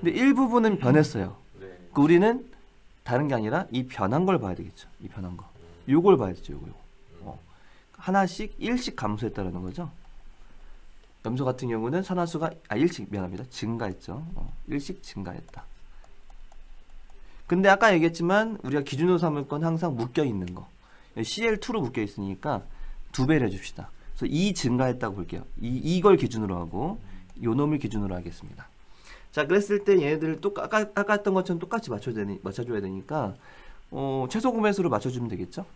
근데 일부분은 변했어요. 네. 우리는 다른 게 아니라 이 변한 걸 봐야 되겠죠. 이 변한 거. 요걸 봐야죠. 요거. 하나씩 1씩 감소했다는 거죠. 염소 같은 경우는 산화수가 1씩 미안합니다. 증가했죠. 1씩 증가했다. 근데 아까 얘기했지만 우리가 기준으로 삼을 건 항상 묶여 있는 거. CL2로 묶여 있으니까 2배를 해줍시다. 그래서 2 증가했다고 볼게요. 이걸 기준으로 하고 요 놈을 기준으로 하겠습니다. 자, 그랬을 때 얘네들을 아까 했던 것처럼 똑같이 맞춰줘야 되니까 최소 공배수로 맞춰주면 되겠죠.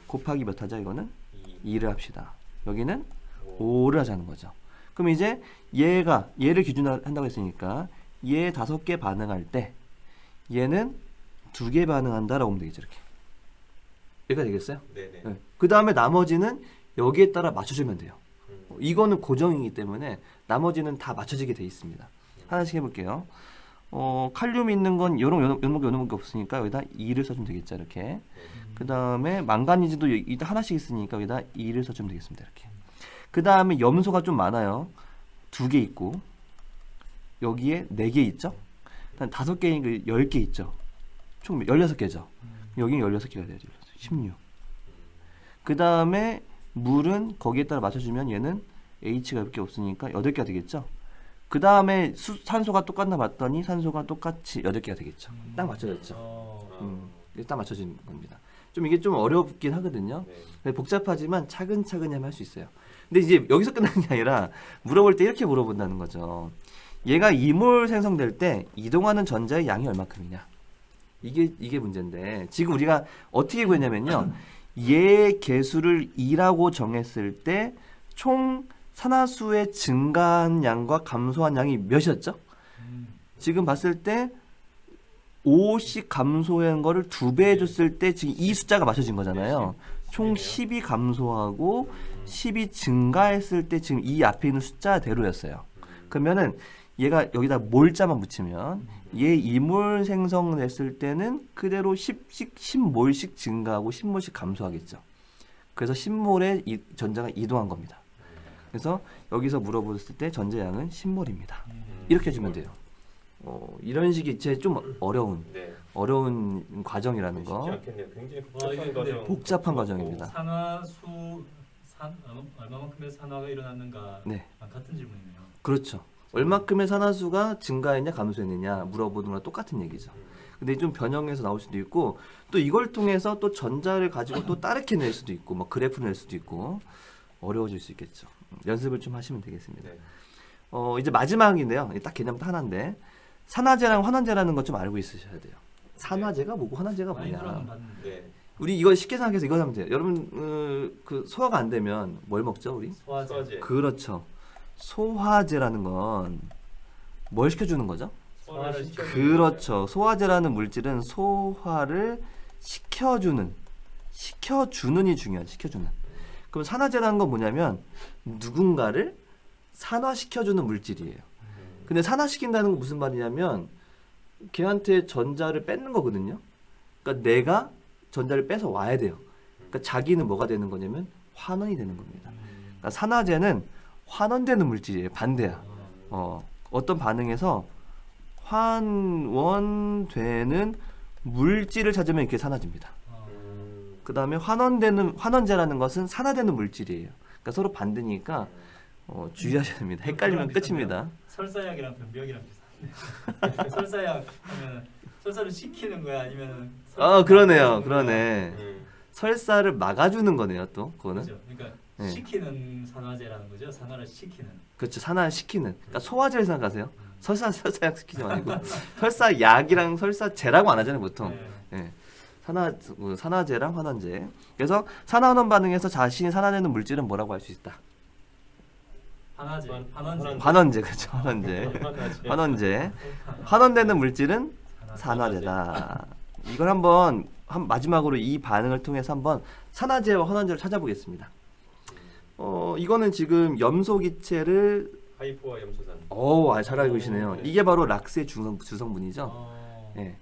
곱하기 몇 하자 이거는? 2를 합시다. 여기는 5를 하자는 거죠. 그럼 이제 얘를 기준으로 한다고 했으니까 얘 5개 반응할 때 얘는 2개 반응한다라고 보면 되겠죠. 이렇게. 여기가 되겠어요? 네네. 네. 그 다음에 나머지는 여기에 따라 맞춰주면 돼요. 이거는 고정이기 때문에 나머지는 다 맞춰지게 돼 있습니다. 하나씩 해볼게요. 칼륨이 있는 건 요런 게 없으니까 여기다 2를 써주면 되겠죠. 이렇게. 그 다음에 망가니즈도 일단 하나씩 있으니까 여기다 2를 써주면 되겠습니다. 이렇게. 그 다음에 염소가 좀 많아요. 2개 있고 여기에 4개 있죠. 일단 5개니까 10개 있죠. 총 16개죠. 여기는 16개가 돼야죠. 16. 그 다음에 물은 거기에 따라 맞춰주면 얘는 H가 이렇게 없으니까 8개가 되겠죠. 그 다음에 산소가 똑같나 봤더니 산소가 똑같이 8개가 되겠죠. 딱 맞춰졌죠. 이게 딱 맞춰진 겁니다. 좀 이게 좀 어렵긴 하거든요. 네. 복잡하지만 차근차근히 하면 할 수 있어요. 근데 이제 여기서 끝나는 게 아니라 물어볼 때 이렇게 물어본다는 거죠. 얘가 이몰 생성될 때 이동하는 전자의 양이 얼마큼이냐. 이게 문제인데 지금 우리가 어떻게 구했냐면요. 얘 개수를 2라고 정했을 때 총 산화수의 증가한 양과 감소한 양이 몇이었죠? 지금 봤을 때 5씩 감소한 거를 2배 해줬을 때 지금 이 숫자가 맞춰진 거잖아요. 총 10이 감소하고 10이 증가했을 때 지금 이 앞에 있는 숫자대로였어요. 그러면은 얘가 여기다 몰자만 붙이면 얘 2몰 생성됐을 때는 그대로 10몰씩 증가하고 10몰씩 감소하겠죠. 그래서 10몰의 전자가 이동한 겁니다. 그래서 여기서 물어봤을 때 전자량은 10몰입니다. 이렇게 해주면 돼요. 이런 식이 제 좀 어려운 네. 과정이라는 쉽지 거. 않겠네요. 굉장히 이게 복잡한 과정. 복잡한 과정입니다. 산화수 얼마만큼의 산화가 일어났는가 네. 같은 질문이네요. 그렇죠. 얼마큼의 산화수가 증가했냐 감소했느냐 물어보는 거랑 똑같은 얘기죠. 근데 좀 변형해서 나올 수도 있고 또 이걸 통해서 또 전자를 가지고 또 다르게 낼 수도 있고 막 그래프를 낼 수도 있고 어려워질 수 있겠죠. 연습을 좀 하시면 되겠습니다. 네. 이제 마지막인데요. 딱 개념부터 하나인데 산화제랑 환원제라는 것 좀 알고 있으셔야 돼요. 산화제가 뭐고 환원제가 많이 들어는 뭐냐. 봤는데 네. 우리 이거 쉽게 생각해서 이거 하면 돼요. 여러분 그 소화가 안 되면 뭘 먹죠 우리? 소화제. 그렇죠. 소화제라는 건 뭘 시켜주는 거죠? 소화를 시켜주는 그렇죠. 소화제라는 물질은 소화를 시켜주는이 중요한 시켜주는. 그럼 산화제라는 건 뭐냐면 누군가를 산화시켜주는 물질이에요. 근데 산화시킨다는 건 무슨 말이냐면 걔한테 전자를 뺏는 거거든요. 그러니까 내가 전자를 뺏어 와야 돼요. 그러니까 자기는 뭐가 되는 거냐면 환원이 되는 겁니다. 그러니까 산화제는 환원되는 물질이에요. 반대야. 어떤 반응에서 환원되는 물질을 찾으면 이렇게 산화제입니다. 그 다음에 환원제라는 것은 산화되는 물질이에요. 그러니까 서로 반대니까 주의하셔야 됩니다. 헷갈리면 끝입니다. 설사약이랑 변비약이랑 비슷한데. 설사약 하면 설사를 식히는 거야 아니면 그러네요. 그러네. 설사를 막아주는 거네요. 또 그거는. 그렇죠. 그러니까 네. 식히는 산화제라는 거죠. 산화를 식히는. 그렇죠. 산화시키는. 그러니까 소화제를 생각하세요. 설사약 시키지 말고 설사약이랑 설사제라고 안 하잖아요, 보통. 네. 예. 산화제랑 환원제. 그래서 산화환원 반응에서 자신이 산화되는 물질은 뭐라고 할 수 있다? 환원제. 환원제. 그렇죠. 환원제. 환원되는 물질은 산화제다. 이걸 한번 마지막으로 이 반응을 통해서 한번 산화제와 환원제를 찾아보겠습니다. 이거는 지금 염소 기체를 하이포와 염소산. 잘 알고 계시네요. 네. 이게 바로 락스의 주성분이죠. 예.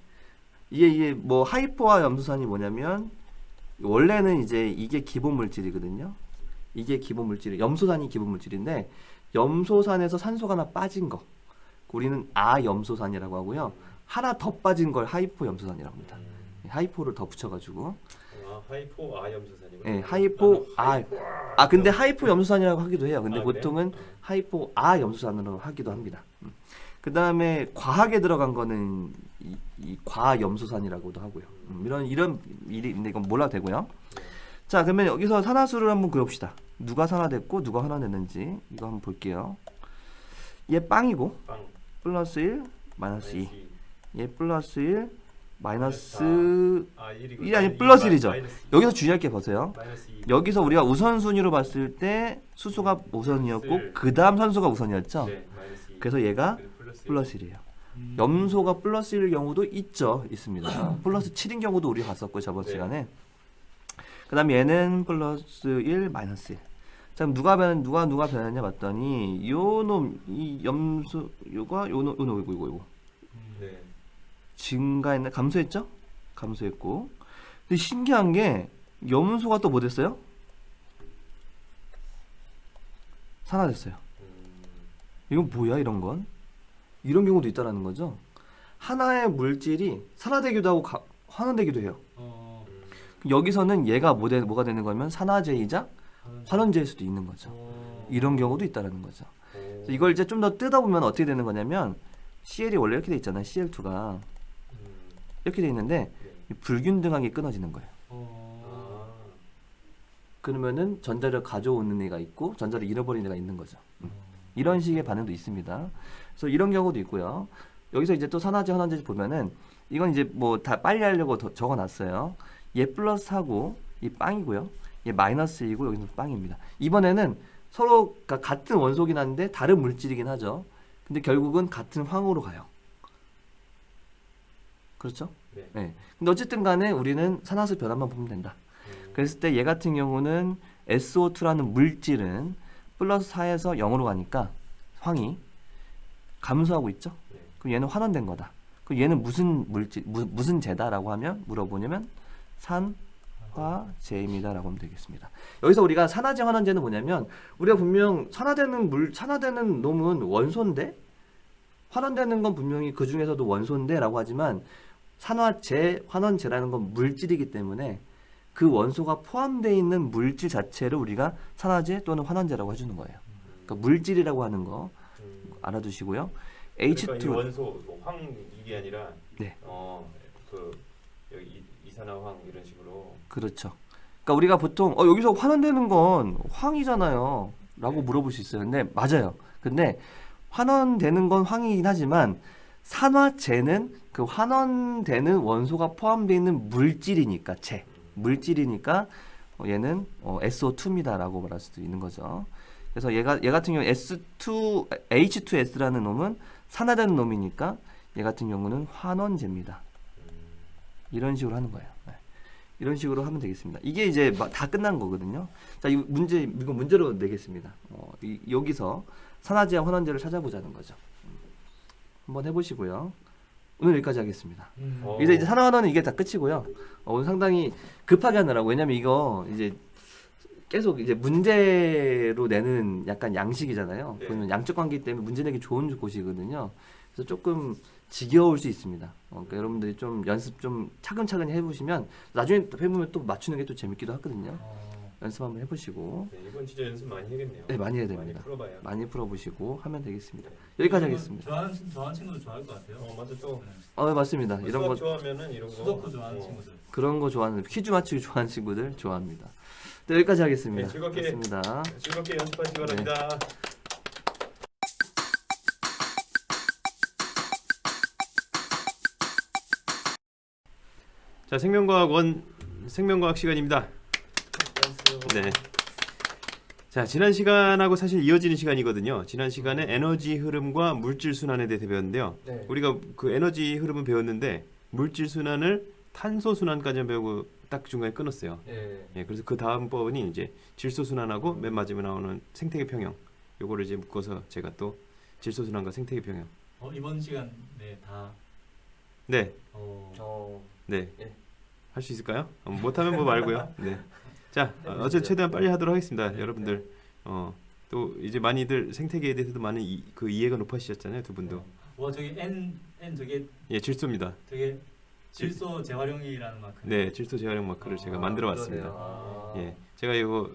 이게 뭐 하이포와 염소산이 뭐냐면 원래는 이제 이게 기본 물질이거든요. 이게 기본 물질이 염소산이 기본 물질인데 염소산에서 산소가 하나 빠진 거 우리는 아염소산이라고 하고요. 하나 더 빠진 걸 하이포 염소산이라고 합니다. 하이포를 더 붙여가지고 하이포 아염소산이고. 예, 하이포 근데 하이포 염소산이라고 하기도 해요. 근데 보통은 그래요? 하이포 염소산으로 하기도 합니다. 그 다음에 과학에 들어간 거는 이 과염소산이라고도 하고요. 이런 일이 있는데 이건 몰라도 되고요. 자, 그러면 여기서 산화수를 한번 그려봅시다. 누가 산화됐고 누가 환원됐는지 이거 한번 볼게요. 얘 빵이고 빵. 플러스 1 마이너스 2. 얘 플러스 1 마이너스 1이고 1이 아니 플러스 1이죠. 여기서 주의할 게 보세요. 마이너스 2. 여기서 우리가 우선순위로 봤을 때 수소가 우선이었고 플러스 그 다음 산소가 우선이었죠. 네, 마이너스 2. 그래서 얘가 플러스 1이에요. 염소가 플러스 1일 경우도 있습니다. 플러스 7인 경우도 우리가 봤었고 저번 네. 시간에. 그 다음에 얘는 플러스 1 마이너스 1. 자 그럼 누가 변했냐 봤더니 이 염소 요가 요거 네. 증가했나 감소했죠? 감소했고. 근데 신기한 게 염소가 또 뭐 됐어요? 산화됐어요. 이건 뭐야 이런 건? 이런 경우도 있다라는 거죠. 하나의 물질이 산화되기도 하고 환원되기도 해요. 여기서는 얘가 뭐가 되는 거면 산화제이자 환원제일 수도 있는 거죠. 이런 경우도 있다라는 거죠. 그래서 이걸 이제 좀 더 뜯어보면 어떻게 되는 거냐면 CL이 원래 이렇게 돼 있잖아요. CL2가 이렇게 돼 있는데 이 불균등하게 끊어지는 거예요. 그러면은 전자를 가져오는 애가 있고 전자를 잃어버리는 애가 있는 거죠. 이런 식의 반응도 있습니다. 그래서 이런 경우도 있고요. 여기서 이제 또 산화제, 환원제 보면은 이건 이제 뭐 다 빨리 하려고 적어놨어요. 얘 플러스하고 이 빵이고요. 얘 마이너스이고 여기는 빵입니다. 이번에는 서로 같은 원소긴 한데 다른 물질이긴 하죠. 근데 결국은 같은 황으로 가요. 그렇죠? 네. 네. 근데 어쨌든 간에 우리는 산화수 변화만 보면 된다. 그랬을 때 얘 같은 경우는 SO2라는 물질은 플러스 4에서 0으로 가니까 황이 감소하고 있죠. 네. 그럼 얘는 환원된 거다. 그럼 얘는 무슨 물질, 무슨 제다라고 하면 물어보냐면 산화제입니다라고 하면 되겠습니다. 여기서 우리가 산화제, 환원제는 뭐냐면 우리가 분명 산화되는 놈은 원소인데 환원되는 건 분명히 그 중에서도 원소인데라고 하지만 산화제, 환원제라는 건 물질이기 때문에 그 원소가 포함되어 있는 물질 자체를 우리가 산화제 또는 환원제라고 해주는 거예요. 그러니까 물질이라고 하는 거 알아두시고요. 그러니까 H2 이 원소 뭐 황 이게 아니라 네. 그 여기 이산화황 이런 식으로. 그렇죠. 그러니까 우리가 보통 여기서 환원되는 건 황이잖아요 라고 네. 물어볼 수 있어요. 근데 맞아요. 근데 환원되는 건 황이긴 하지만 산화제는 그 환원되는 원소가 포함되어 있는 물질이니까 물질이니까 얘는 SO2입니다라고 말할 수도 있는 거죠. 그래서 얘 같은 경우 H2S라는 놈은 산화되는 놈이니까 얘 같은 경우는 환원제입니다. 이런 식으로 하는 거예요. 네. 이런 식으로 하면 되겠습니다. 이게 이제 다 끝난 거거든요. 자, 이거 문제로 내겠습니다. 여기서 산화제와 환원제를 찾아보자는 거죠. 한번 해보시고요. 오늘 여기까지 하겠습니다. 이제 산화환원은 이게 다 끝이고요. 오늘 상당히 급하게 하느라고 왜냐면 이거 이제 계속 이제 문제로 내는 약간 양식이잖아요. 네. 그러면 양적 관계 때문에 문제 내기 좋은 곳이거든요. 그래서 조금 지겨울 수 있습니다. 그러니까 여러분들이 좀 연습 좀 차근차근히 해보시면 나중에 해보면 또 맞추는 게 또 재밌기도 하거든요. 연습 한번 해보시고. 네, 이건 진짜 연습 많이 해야겠네요. 네, 많이 해야 됩니다. 많이 풀어봐야. 많이 풀어보시고 하면 되겠습니다. 네. 여기까지 하겠습니다. 좋아하는 친구들 좋아할 것 같아요. 맞아 또. 맞습니다. 이런 거 좋아하면은 이런 거. 수도쿠 좋아하는 친구들. 그런 거 좋아하는 퀴즈 맞추기 좋아하는 친구들 좋아합니다. 네, 여기까지 하겠습니다. 네, 즐겁게 맞습니다. 즐겁게 연습하시기 바랍니다. 자, 생명과학 시간입니다. 네. 자, 지난 시간하고 사실 이어지는 시간이거든요. 지난 시간에 에너지 흐름과 물질 순환에 대해서 배웠는데요. 네. 우리가 그 에너지 흐름은 배웠는데 물질 순환을 탄소 순환까지 배우고 딱 중간에 끊었어요. 예. 예, 그래서 그 다음 부분이 이제 질소 순환하고 맨 마지막에 나오는 생태계 평형. 요거를 이제 묶어서 제가 또 질소 순환과 생태계 평형. 이번 시간에 다. 네, 네. 예. 할 수 있을까요? 못하면 뭐 말고요. 네. 자, 어쨌든 최대한 빨리 하도록 하겠습니다. 여러분들, 또 이제 많이들 생태계에 대해서도 많은 그 이해가 높아지셨잖아요, 두 분도. 와 저기 N 저게 예, 질소입니다. 되게 질소 재활용이라는 마크. 네, 질소 재활용 마크를 제가 만들어봤습니다. 그러네요. 예, 제가 이거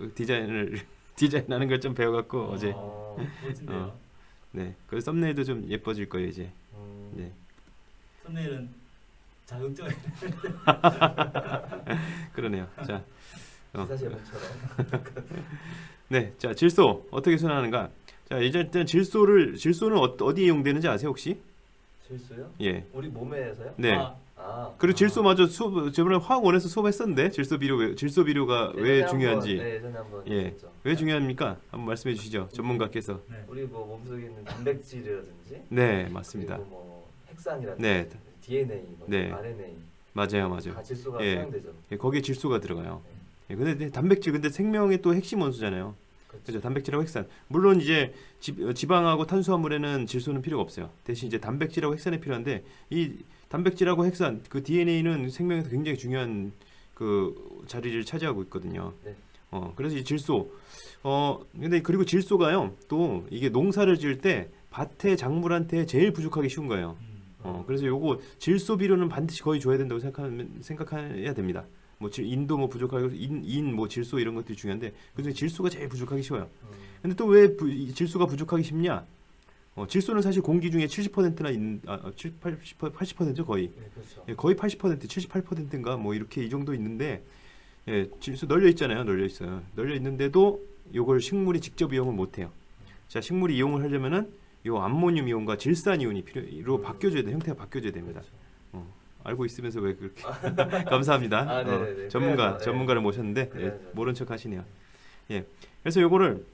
디자인하는 걸 좀 배워갖고 어제. 멋진데요. 네, 그 썸네일도 좀 예뻐질 거예요 이제. 네. 썸네일은 자극적. 그러네요. 자, 기사 제목처럼. 네, 자 질소 어떻게 순환하는가? 자, 이제 일단 질소는 어디에 이용되는지 아세요 혹시? 질소요? 예, 우리 몸에서요? 네, 그리고 질소마저 저번에 화학원에서 수업했었는데 질소 비료가 왜 예전에 중요한지. 한번, 네, 예전에 한번 예. 했었죠. 왜 중요합니까? 한번 말씀해 주시죠. 전문가께서. 우리 뭐 몸속에 있는 단백질이라든지 네, 맞습니다. 그리고 뭐 핵산이라든지 네. DNA, 뭐 네. RNA 맞아요. 다 질소가 예. 사용되죠. 예, 거기에 질소가 들어가요. 예, 근데 단백질 근데 생명의 또 핵심 원소잖아요. 그죠? 단백질하고 핵산. 물론 이제 지방하고 탄수화물에는 질소는 필요가 없어요. 대신 이제 단백질하고 핵산이 필요한데 이 단백질하고 핵산 그 DNA는 생명에서 굉장히 중요한 그 자리를 차지하고 있거든요. 네. 그래서 이 질소 근데 그리고 질소가요. 또 이게 농사를 지을 때 밭에 작물한테 제일 부족하기 쉬운 거예요. 그래서 요거 질소 비료는 반드시 거의 줘야 된다고 생각해야 됩니다. 뭐 인도 뭐 부족하고 뭐 질소 이런 것들이 중요한데 그중에 질소가 제일 부족하기 쉬워요. 근데 또 왜 질소가 부족하기 쉽냐? 질소는 사실 공기 중에 70%나 80%죠 거의. 네, 그렇죠. 예, 거의 80%, 78%인가 뭐 이렇게 이 정도 있는데 예, 질소 널려 있잖아요. 널려 있어요. 널려 있는데도 요걸 식물이 직접 이용을 못 해요. 자, 식물이 이용을 하려면은 요 암모늄 이온과 질산 이온이 필요로 바뀌어줘야 돼. 형태가 바뀌어져야 됩니다. 그렇죠. 알고 있으면서 왜 그렇게 감사합니다. 네네네. 전문가를 모셨는데 예, 그래야죠. 모른 척 하시네요. 예. 그래서 요거를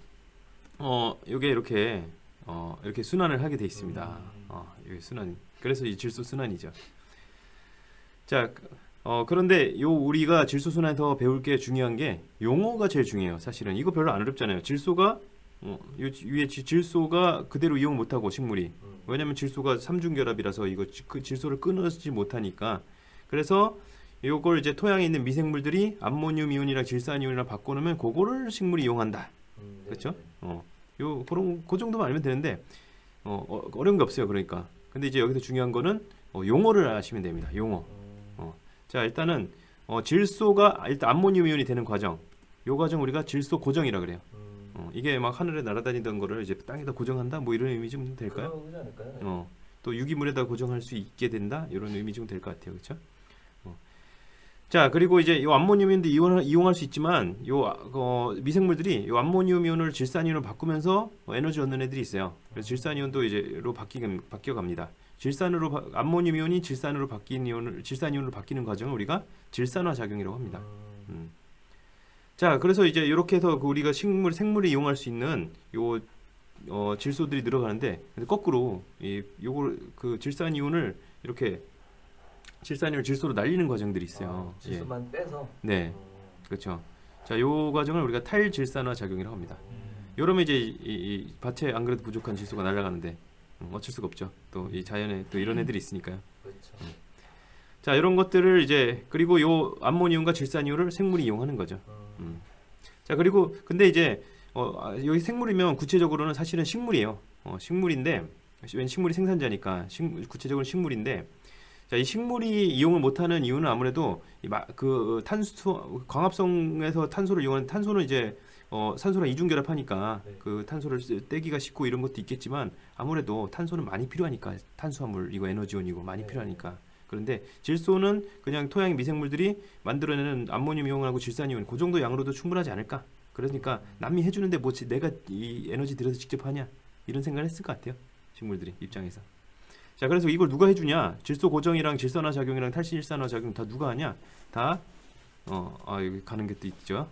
요게 이렇게 순환을 하게 돼 있습니다. 여기 순환. 그래서 이 질소 순환이죠. 자, 그런데 우리가 질소 순환에서 배울 게 중요한 게 용어가 제일 중요해요. 사실은 이거 별로 안 어렵잖아요. 질소가 요 위에 질소가 그대로 이용 못 하고 식물이 왜냐면 질소가 삼중결합이라서 이거 그 질소를 끊어지 못하니까 그래서 요걸 이제 토양에 있는 미생물들이 암모늄 이온이랑 질산 이온이랑 바꿔놓으면 그거를 식물이 이용한다. 네, 그렇죠? 네. 그 정도만 알면 되는데 어려운 게 없어요. 그러니까 근데 이제 여기서 중요한 거는 용어를 아시면 됩니다. 용어. 자 일단은 질소가 일단 암모늄 이온이 되는 과정. 요 과정 우리가 질소 고정이라 그래요. 이게 막 하늘에 날아다니던 거를 이제 땅에다 고정한다 뭐 이런 의미 좀 될까요? 그러지 않을까요? 또 유기물에다 고정할 수 있게 된다 이런 의미 좀 될 것 같아요, 그렇죠? 자 그리고 이제 이 암모늄 이온도 이용할 수 있지만 미생물들이 이 암모늄 이온을 질산 이온으로 바꾸면서 에너지 얻는 애들이 있어요. 그래서 질산 이온도 이제로 바뀌어갑니다. 암모늄 이온이 질산 이온으로 바뀌는 과정을 우리가 질산화 작용이라고 합니다. 자, 그래서 이제 이렇게 해서 우리가 생물이 이용할 수 있는 질소들이 늘어가는데 근데 거꾸로 요걸 그 질산 이온을 질소로 날리는 과정들이 있어요. 질소만 빼서. 네, 그렇죠. 자, 요 과정을 우리가 탈질산화 작용이라고 합니다. 요러면 이제 이 밭에 안 그래도 부족한 질소가 날아가는데 어쩔 수가 없죠. 또 이 자연에 또 이런 애들이 있으니까요. 그렇죠. 자, 이런 것들을 이제 그리고 요 암모늄과 질산 이온을 생물이 이용하는 거죠. 자 그리고 근데 이제 여기 생물이면 구체적으로는 사실은 식물이에요. 식물인데 왠 식물이 생산자니까 구체적으로 식물인데 자 이 식물이 이용을 못하는 이유는 아무래도 광합성에서 탄소를 이용하는 탄소는 이제 산소랑 이중결합하니까 네. 그 탄소를 떼기가 쉽고 이런 것도 있겠지만 아무래도 탄소는 많이 필요하니까 탄수화물 이거 에너지원이고 많이 네. 필요하니까 그런데 질소는 그냥 토양 미생물들이 만들어내는 암모늄 이온하고 질산 이온 그 정도 양으로도 충분하지 않을까? 그러니까 남이 해주는데 뭐 내가 이 에너지 들여서 직접 하냐? 이런 생각을 했을 것 같아요. 식물들이 입장에서. 자 그래서 이걸 누가 해주냐? 질소 고정이랑 질산화 작용이랑 탈질산화 작용 다 누가 하냐? 다 여기 가는 게 또 있죠.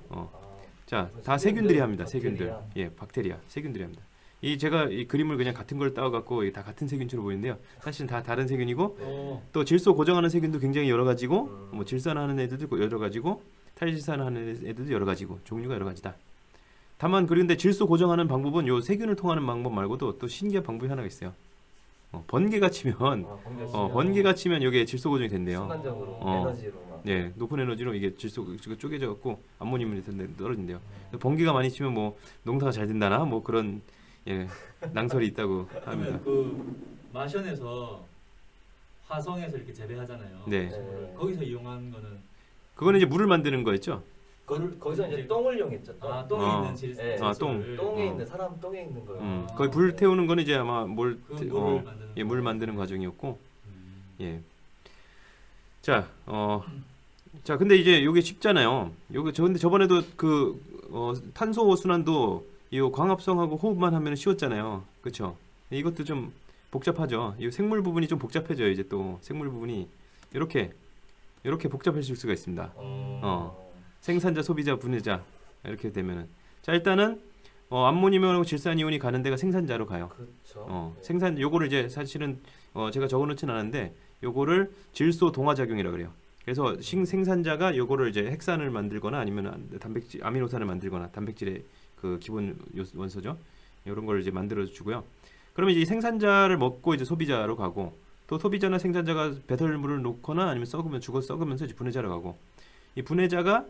자 다 세균들이 합니다. 세균들. 예, 박테리아. 세균들이 합니다. 제가 이 그림을 그냥 같은 걸 따와갖고 다 같은 세균처럼 보이는데요. 사실은 다 다른 세균이고 또 질소 고정하는 세균도 굉장히 여러 가지고 뭐 질산하는 애들도 여러 가지고 탈질산하는 애들도 여러 가지고 종류가 여러 가지다. 다만 그런데 질소 고정하는 방법은 요 세균을 통하는 방법 말고도 또 신기한 방법이 하나가 있어요. 번개가 치면 번개가 치면 이게 질소 고정이 된대요. 순간적으로 에너지로 막. 네, 높은 에너지로 이게 질소가 쪼개져 갖고 암모늄이 떨어진대요. 번개가 많이 치면 뭐 농사가 잘 된다나 뭐 그런 낭설이 있다고 합니다. 그 마션에서 화성에서 이렇게 재배하잖아요. 네. 식물을. 거기서 이용한 거는 그거는 이제 물을 만드는 거였죠. 거기서 이제 똥을 이용했죠. 똥에 아. 있는 네. 질소를 똥에 있는 사람 똥에 있는 거. 거의 불 태우는 거는 이제 아마 그 물을 만드는 물 만드는 과정이었고, 예. 자, 근데 이제 요게 쉽잖아요. 근데 저번에도 탄소 순환도 이 광합성하고 호흡만 하면 쉬웠잖아요. 그렇죠? 이것도 좀 복잡하죠. 이 생물 부분이 좀 복잡해져요. 이제 또 생물 부분이 이렇게 복잡해질 수가 있습니다. 생산자, 소비자, 분해자 이렇게 되면은 자 일단은 암모니움하고 질산이온이 가는 데가 생산자로 가요. 그렇죠. 네. 생산 요거를 이제 사실은 제가 적어놓진 않았는데 요거를 질소 동화 작용이라 그래요. 그래서 생산자가 요거를 이제 핵산을 만들거나 아니면 단백질 아미노산을 만들거나 단백질의 그 기본 원소죠. 이런 걸 이제 만들어 주고요. 그러면 이제 이 생산자를 먹고 이제 소비자로 가고 또 소비자나 생산자가 배설물을 놓거나 아니면 썩으면서 이제 분해자로 가고 이 분해자가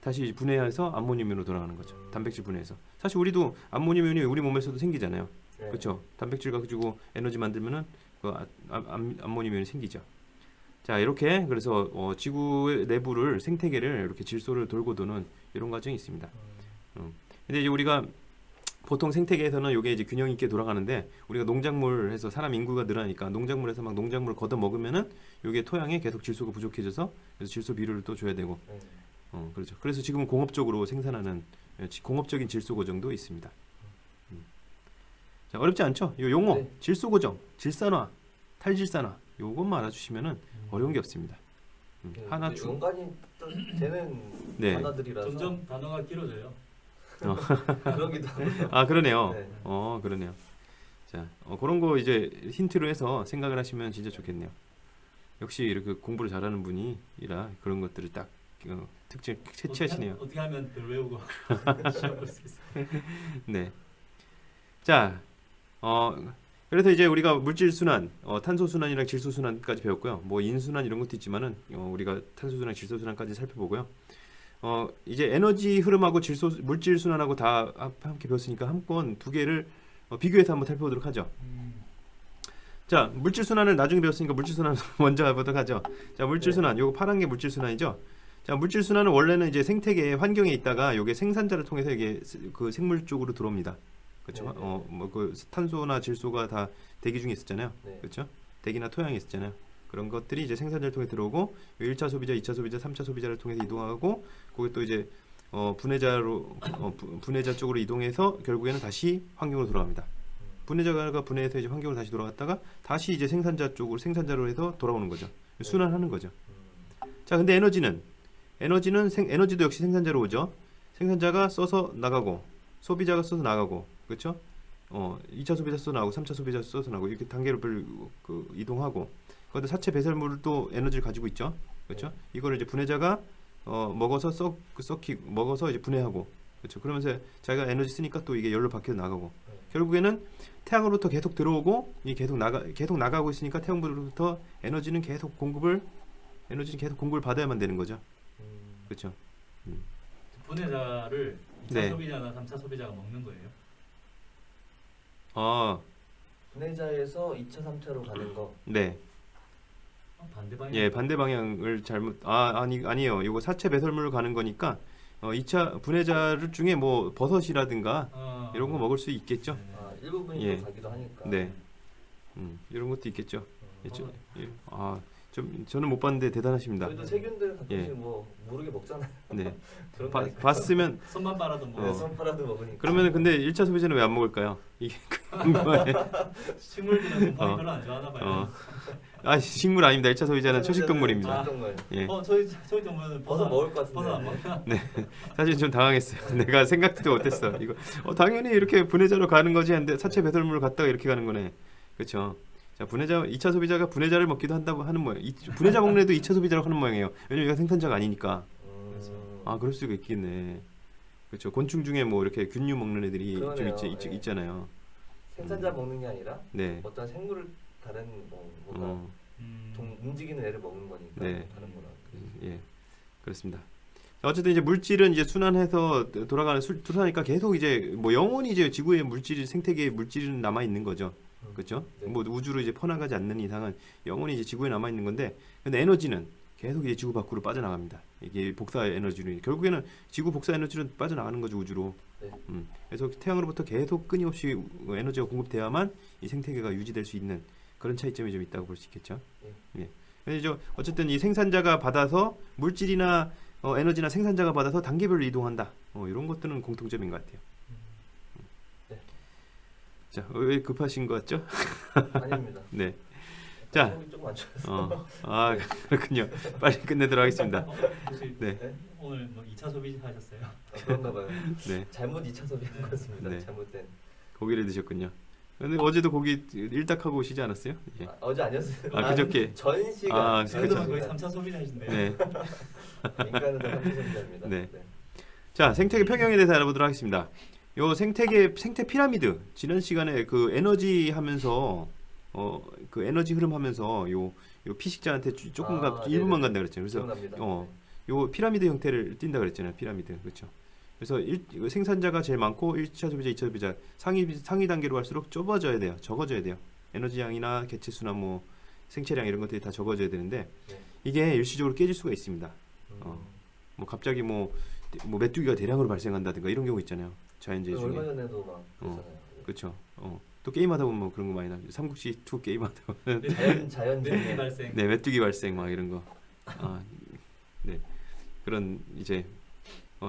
다시 분해해서 암모니움으로 돌아가는 거죠. 단백질 분해해서. 사실 우리도 암모니움이 우리 몸에서도 생기잖아요. 네. 그렇죠. 단백질 가지고 에너지 만들면은 그 암모니움이 생기죠. 자 이렇게 그래서 지구의 내부를 생태계를 이렇게 질소를 돌고 도는 이런 과정이 있습니다. 근데 이제 우리가 보통 생태계에서는 이게 이제 균형 있게 돌아가는데 우리가 농작물 해서 사람 인구가 늘어나니까 농작물에서 막 농작물을 걷어 먹으면은 이게 토양에 계속 질소가 부족해져서 그래서 질소 비료를 또 줘야 되고 네. 그렇죠. 그래서 지금은 공업적으로 생산하는 공업적인 질소 고정도 있습니다. 자 어렵지 않죠? 요 용어 네. 질소 고정, 질산화, 탈질산화 요것만 알아주시면은 어려운 게 없습니다. 네, 하나 근데 연관이 또 되는 네. 단어들이라서 점점 단어가 길어져요. 그러기도 하고요. 아 그러네요. 네. 그러네요. 자 그런 거 이제 힌트로 해서 생각을 하시면 진짜 좋겠네요. 역시 이렇게 공부를 잘하는 분이라 그런 것들을 딱 특징 채취하시네요. 어떻게 하면 덜 외우고 시험 볼 수 있어요. 네. 자, 그래서 이제 우리가 물질 순환, 탄소 순환이랑 질소 순환까지 배웠고요. 뭐 인순환 이런 것도 있지만은 우리가 탄소 순환, 질소 순환까지 살펴보고요. 이제 에너지 흐름하고 물질 순환하고 다 함께 배웠으니까 한번 두 개를 비교해서 한번 살펴보도록 하죠. 자, 물질 순환을 나중에 배웠으니까 물질 순환 먼저 해보도록 하죠. 자, 물질 순환, 요거 파란 게 물질 순환이죠. 자, 물질 순환은 원래는 이제 생태계 환경에 있다가 요게 생산자를 통해서 이게 그 생물 쪽으로 들어옵니다. 그렇죠? 네, 네. 뭐 그 탄소나 질소가 다 대기 중에 있었잖아요. 네. 그렇죠? 대기나 토양에 있었잖아요. 그런 것들이 이제 생산자를 통해 들어오고 1차 소비자, 2차 소비자, 3차 소비자를 통해서 이동하고 거기 또 이제 분해자로 분해자 쪽으로 이동해서 결국에는 다시 환경으로 돌아갑니다. 분해자가 분해해서 이제 환경으로 다시 돌아갔다가 다시 이제 생산자 쪽으로 생산자로 해서 돌아오는 거죠. 순환하는 거죠. 자, 근데 에너지도 역시 생산자로 오죠. 생산자가 써서 나가고 소비자가 써서 나가고 그렇죠? 2차 소비자 써서 나가고 3차 소비자 써서 나가고 이렇게 단계를 이동하고 그런데 사체 배설물을 또 에너지를 가지고 있죠. 그렇죠? 이거를 이제 분해자가 먹어서 먹어서 이제 분해하고 그렇죠. 그러면서 자기가 에너지 쓰니까 또 이게 열로 바뀌어 나가고 결국에는 태양으로부터 계속 들어오고 이 계속 나가고 있으니까 태양으로부터 에너지는 계속 공급을 받아야만 되는 거죠. 그렇죠. 분해자를 2차 네. 소비자나 3차 소비자가 먹는 거예요. 분해자에서 2차, 3차로 가는 거. 네. 반대 방향. 예, 반대 방향을 아니에요. 이거 사체 배설물로 가는 거니까 2차 분해자를 중에 뭐 버섯이라든가 이런 거 먹을 수 있겠죠. 네. 일부분이 예. 또 가기도 하니까. 네. 이런 것도 있겠죠. 예. 저는 못 봤는데 대단하십니다. 저희도 세균들 가끔씩 예. 뭐 모르게 먹잖아요. 네. 그런 거 아닐까요? 봤으면 손만 빨아도 뭐 네, 손가락도 먹으니까. 그러면은 근데 1차 소비자는 왜 안 먹을까요? 이게 그거에 식물들은 곰팡이 어. 별로 안 좋아하나 봐요. 식물 아닙니다. 1차 소비자는 초식 동물입니다. 초식 동물. 예. 저희 동물은 버섯 먹을 것 버섯 안 같은데. 먹나? 사실 좀 당황했어요. 내가 생각도 못했어. 이거 당연히 이렇게 분해자로 가는 거지 한데 사체 배설물을 갖다가 이렇게 가는 거네. 그렇죠. 자, 2차 소비자가 분해자를 먹기도 한다고 하는 모양. 분해자 먹는 애도 2차 소비자라고 하는 모양이에요. 왜냐면 얘가 생산자가 아니니까. 그럴 수가 있겠네. 그렇죠. 곤충 중에 뭐 이렇게 균류 먹는 애들이 그러네요. 좀 예. 있잖아요. 생산자 먹는 게 아니라 네. 어떤 생물을 다른 뭔가 어, 움직이는 애를 먹는 거니까 네. 다른 거라. 예. 그렇습니다. 어쨌든 이제 물질은 이제 순환해서 돌아가는 순환이니까 계속 이제 뭐 영원히 이제 지구의 물질 생태계의 물질은 남아 있는 거죠. 그렇죠? 네. 뭐 우주로 이제 퍼나가지 않는 이상은 영원히 이제 지구에 남아 있는 건데, 근데 에너지는 계속 이제 지구 밖으로 빠져나갑니다. 이게 복사 에너지로 결국에는 지구 복사 에너지로 빠져나가는 거죠, 우주로. 네. 그래서 태양으로부터 계속 끊임없이 에너지가 공급돼야만 이 생태계가 유지될 수 있는 그런 차이점이 좀 있다고 볼 수 있겠죠. 예. 그래서 어쨌든 이 생산자가 받아서 물질이나 에너지나 생산자가 받아서 단계별로 이동한다. 이런 것들은 공통점인 것 같아요. 네. 자, 왜 급하신 것 같죠? 아닙니다. 네. 자, 속이 조금 안 좋아서. 아 그렇군요. 빨리 끝내도록 하겠습니다. 혹시 네. 오늘 뭐 2차 소비 하셨어요? 그런가 봐요. 네. 잘못 2차 소비한 것 같습니다. 네. 잘못된. 고기를 드셨군요. 근데 어제도 고기 일닭하고 오시지 않았어요? 예. 어제 아니었어요. 아, 그저께. 전 시간. 아, 그래도 그쵸. 거의 3차 소비를 하신대요. 네. 인간은 다 3차 소비자입니다. 네. 자, 생태계 평형에 대해서 알아보도록 하겠습니다. 요 생태 피라미드 지난 시간에 그 에너지 하면서 그 에너지 흐름 하면서 요 피식자한테 조금 아, 일부만 네네. 간다 그랬잖아요. 그래서 기억납니다. 요 피라미드 형태를 띈다 그랬잖아요. 피라미드. 그렇죠. 그래서 이거 생산자가 제일 많고 1차 소비자, 2차 소비자 상위 단계로 갈수록 좁아져야 돼요. 적어져야 돼요. 에너지 양이나 개체 수나 뭐 생체량 이런 것들이 다 적어져야 되는데 네. 이게 일시적으로 깨질 수가 있습니다. 음. 뭐 갑자기 뭐 메뚜기가 대량으로 발생한다든가 이런 경우 있잖아요. 자연재해 얼마 중에. 전에도 막 그랬잖아요. 그렇죠. 또 게임하다 보면 뭐 그런 거 많이 나죠. 삼국지 2 게임하다 보면 자연 메뚜기 발생. 네, 메뚜기 발생 막 이런 거. 네. 그런 이제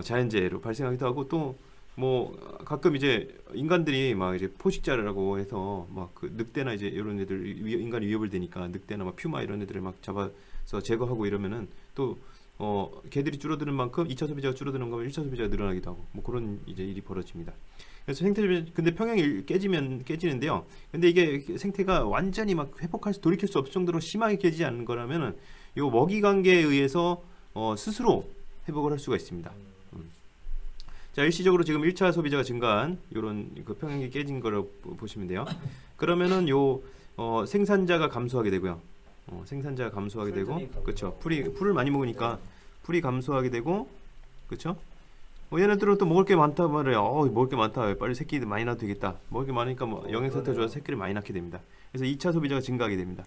자연재해로 발생하기도 하고 또 뭐 가끔 이제 인간들이 막 이제 포식자라고 해서 막 그 늑대나 이제 이런 애들 인간이 위협을 되니까 늑대나 막 퓨마 이런 애들을 막 잡아서 제거하고 이러면은 또 개들이 줄어드는 만큼 2차 소비자가 줄어드는 거면 1차 소비자가 늘어나기도 하고 뭐 그런 이제 일이 벌어집니다. 그래서 근데 평형이 깨지는데요. 근데 이게 생태가 완전히 막 돌이킬 수 없을 정도로 심하게 깨지지 않는 거라면은 요 먹이 관계에 의해서 스스로 회복을 할 수가 있습니다. 자, 일시적으로 지금 1차 소비자가 증가한 요런 그 평형이 깨진 거라고 보시면 돼요. 그러면은 요 생산자가 감소하게 되고요. 생산자가 감소하게 되고, 풀들이 그렇죠. 감소하고. 풀을 많이 먹으니까 풀이 감소하게 되고, 그렇죠. 얘네들은 또 먹을 게 많다 말이에요. 먹을 게 많다. 빨리 새끼들 많이 낳아도 되겠다. 먹을 게 많으니까 뭐 영양 상태가 좋아서 새끼를 많이 낳게 됩니다. 그래서 2차 소비자가 증가하게 됩니다.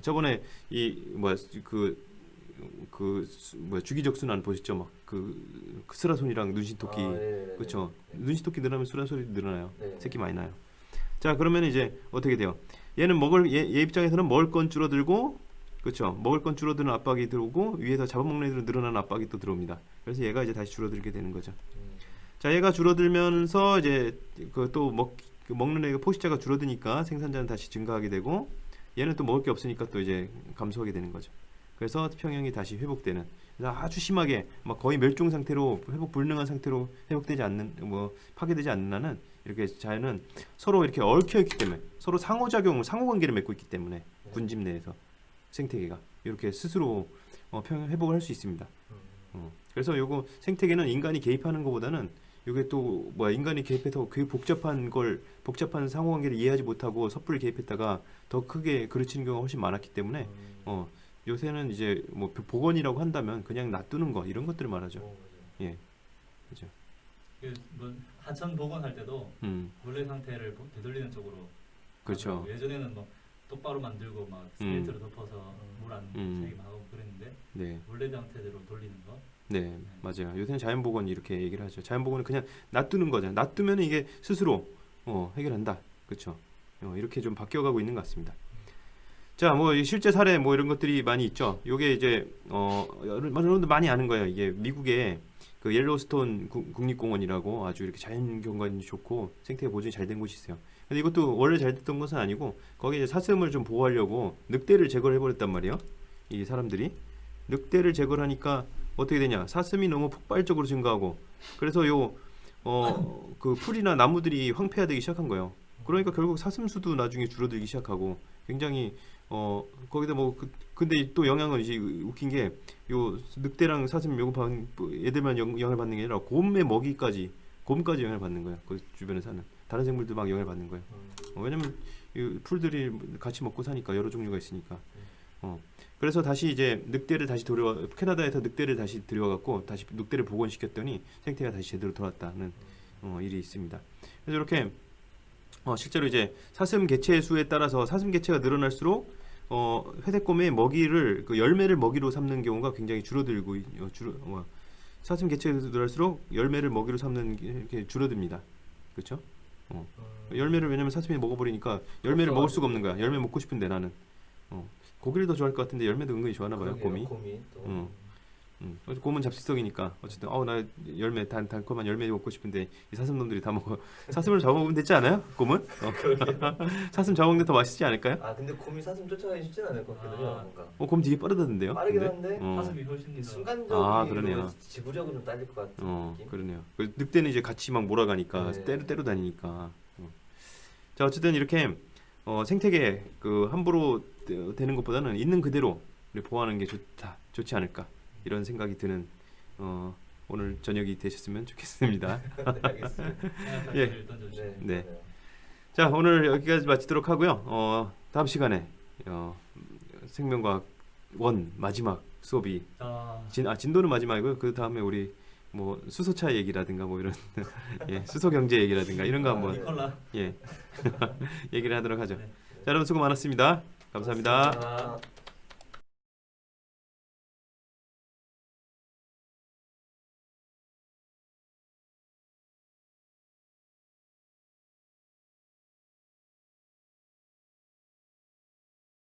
저번에 주기적 순환 보셨죠? 막 그 스라손이랑 눈신토끼, 그렇죠. 눈신토끼 늘어나면 스라손이 늘어나요. 네. 새끼 많이 나요. 자, 그러면 이제 어떻게 돼요? 얘는 얘 입장에서는 먹을 건 줄어들고, 그렇죠. 먹을 건 줄어드는 압박이 들어오고 위에서 잡아먹는 애들은 늘어나는 압박이 또 들어옵니다. 그래서 얘가 이제 다시 줄어들게 되는 거죠. 자, 얘가 줄어들면서 이제 먹는 애가 포식자가 줄어드니까 생산자는 다시 증가하게 되고, 얘는 또 먹을 게 없으니까 또 이제 감소하게 되는 거죠. 그래서 평형이 다시 회복되는. 그래서 아주 심하게 막 거의 멸종 상태로 회복 불능한 상태로 회복되지 않는 파괴되지 않는 한은 이렇게 자연은 서로 이렇게 얽혀 있기 때문에 서로 상호관계를 맺고 있기 때문에 군집 내에서 생태계가 이렇게 스스로 회복을 할 수 있습니다. 그래서 요거 생태계는 인간이 개입하는 것보다는 이게 또 인간이 개입해서 그 복잡한 상호관계를 이해하지 못하고 섣불리 개입했다가 더 크게 그르치는 경우가 훨씬 많았기 때문에 요새는 이제 뭐 복원이라고 한다면 그냥 놔두는 거 이런 것들을 말하죠. 예, 그죠. 뭐 하천 복원할 때도 원래 상태를 되돌리는 쪽으로. 그렇죠. 하더라고요. 예전에는 뭐 똑바로 만들고 막 시멘트로 덮어서 물 안 새게 막 하고 그랬는데 네, 원래 상태대로 돌리는 거. 네, 맞아요. 요새는 자연 복원 이렇게 얘기를 하죠. 자연 복원은 그냥 놔두는 거잖아요. 놔두면 이게 스스로 해결한다. 그렇죠. 이렇게 좀 바뀌어가고 있는 것 같습니다. 자, 뭐 실제 사례 뭐 이런 것들이 많이 있죠. 요게 이제 여러분들 많이 아는 거예요. 이게 미국의 그 옐로스톤 국립공원이라고 아주 이렇게 자연 경관이 좋고 생태 보존이 잘 된 곳이 있어요. 근데 이것도 원래 잘 됐던 것은 아니고 거기에 사슴을 좀 보호하려고 늑대를 제거를 해버렸단 말이에요. 이 사람들이 늑대를 제거를 하니까 어떻게 되냐? 사슴이 너무 폭발적으로 증가하고 그래서 그 풀이나 나무들이 황폐화되기 시작한 거예요. 그러니까 결국 사슴 수도 나중에 줄어들기 시작하고 굉장히 거기다 근데 또 영향은 이제 웃긴 게 요 늑대랑 사슴 애들만 영향을 받는 게 아니라 곰까지 영향을 받는 거예요. 그 주변에 사는 다른 생물도 막 영향을 받는 거예요. 왜냐면 이 풀들이 같이 먹고 사니까 여러 종류가 있으니까. 그래서 다시 이제 캐나다에서 늑대를 다시 들여갖고 다시 늑대를 복원시켰더니 생태가 다시 제대로 돌아왔다는 일이 있습니다. 그래서 이렇게 실제로 이제 사슴 개체 수에 따라서 사슴 개체가 늘어날수록 회색곰의 먹이를 열매를 먹이로 삼는 경우가 굉장히 줄어들고 사슴 개체가 늘어날수록 열매를 먹이로 삼는 게 이렇게 줄어듭니다. 그렇죠? 열매를 왜냐면 사슴이 먹어버리니까 열매를 먹을 수가 없는 거야. 열매 먹고 싶은데 나는 고기를 더 좋아할 것 같은데 열매도 은근히 좋아하나 봐요. 곰이. 곰은 잡식성이니까 어쨌든 나 열매 달콤한 열매 먹고 싶은데 이 사슴놈들이 다 먹어. 사슴을 잡아먹으면 되지 않아요? 곰은? 사슴 잡아먹는 게 더 맛있지 않을까요? 아 근데 곰이 사슴 쫓아가기 쉽진 않을 것 같거든요. 뭔가 곰 되게 빠르다던데요? 빠르긴 근데? 한데 사슴이 훨씬 더 순간적으로 그러네요. 지구력으로 딸릴 것 같은 느낌. 그러네요. 그 늑대는 이제 같이 막 몰아가니까 네. 때로 다니니까. 자 어쨌든 이렇게 생태계 그 함부로 되는 것보다는 있는 그대로 보호하는 게 좋지 않을까 이런 생각이 드는 오늘 저녁이 되셨으면 좋겠습니다. 네, 알겠습니다. 예. 던져주시고. 네. 네. 그러네요. 자 오늘 여기까지 마치도록 하고요. 다음 시간에 생명과학 원 마지막 수업이 진도는 마지막이고요. 그 다음에 우리 뭐 수소차 얘기라든가 뭐 이런 예, 수소 경제 얘기라든가 이런 거 한번 니콜라. 예 얘기를 하도록 하죠. 네. 자 여러분 수고 많았습니다. 감사합니다. 고맙습니다.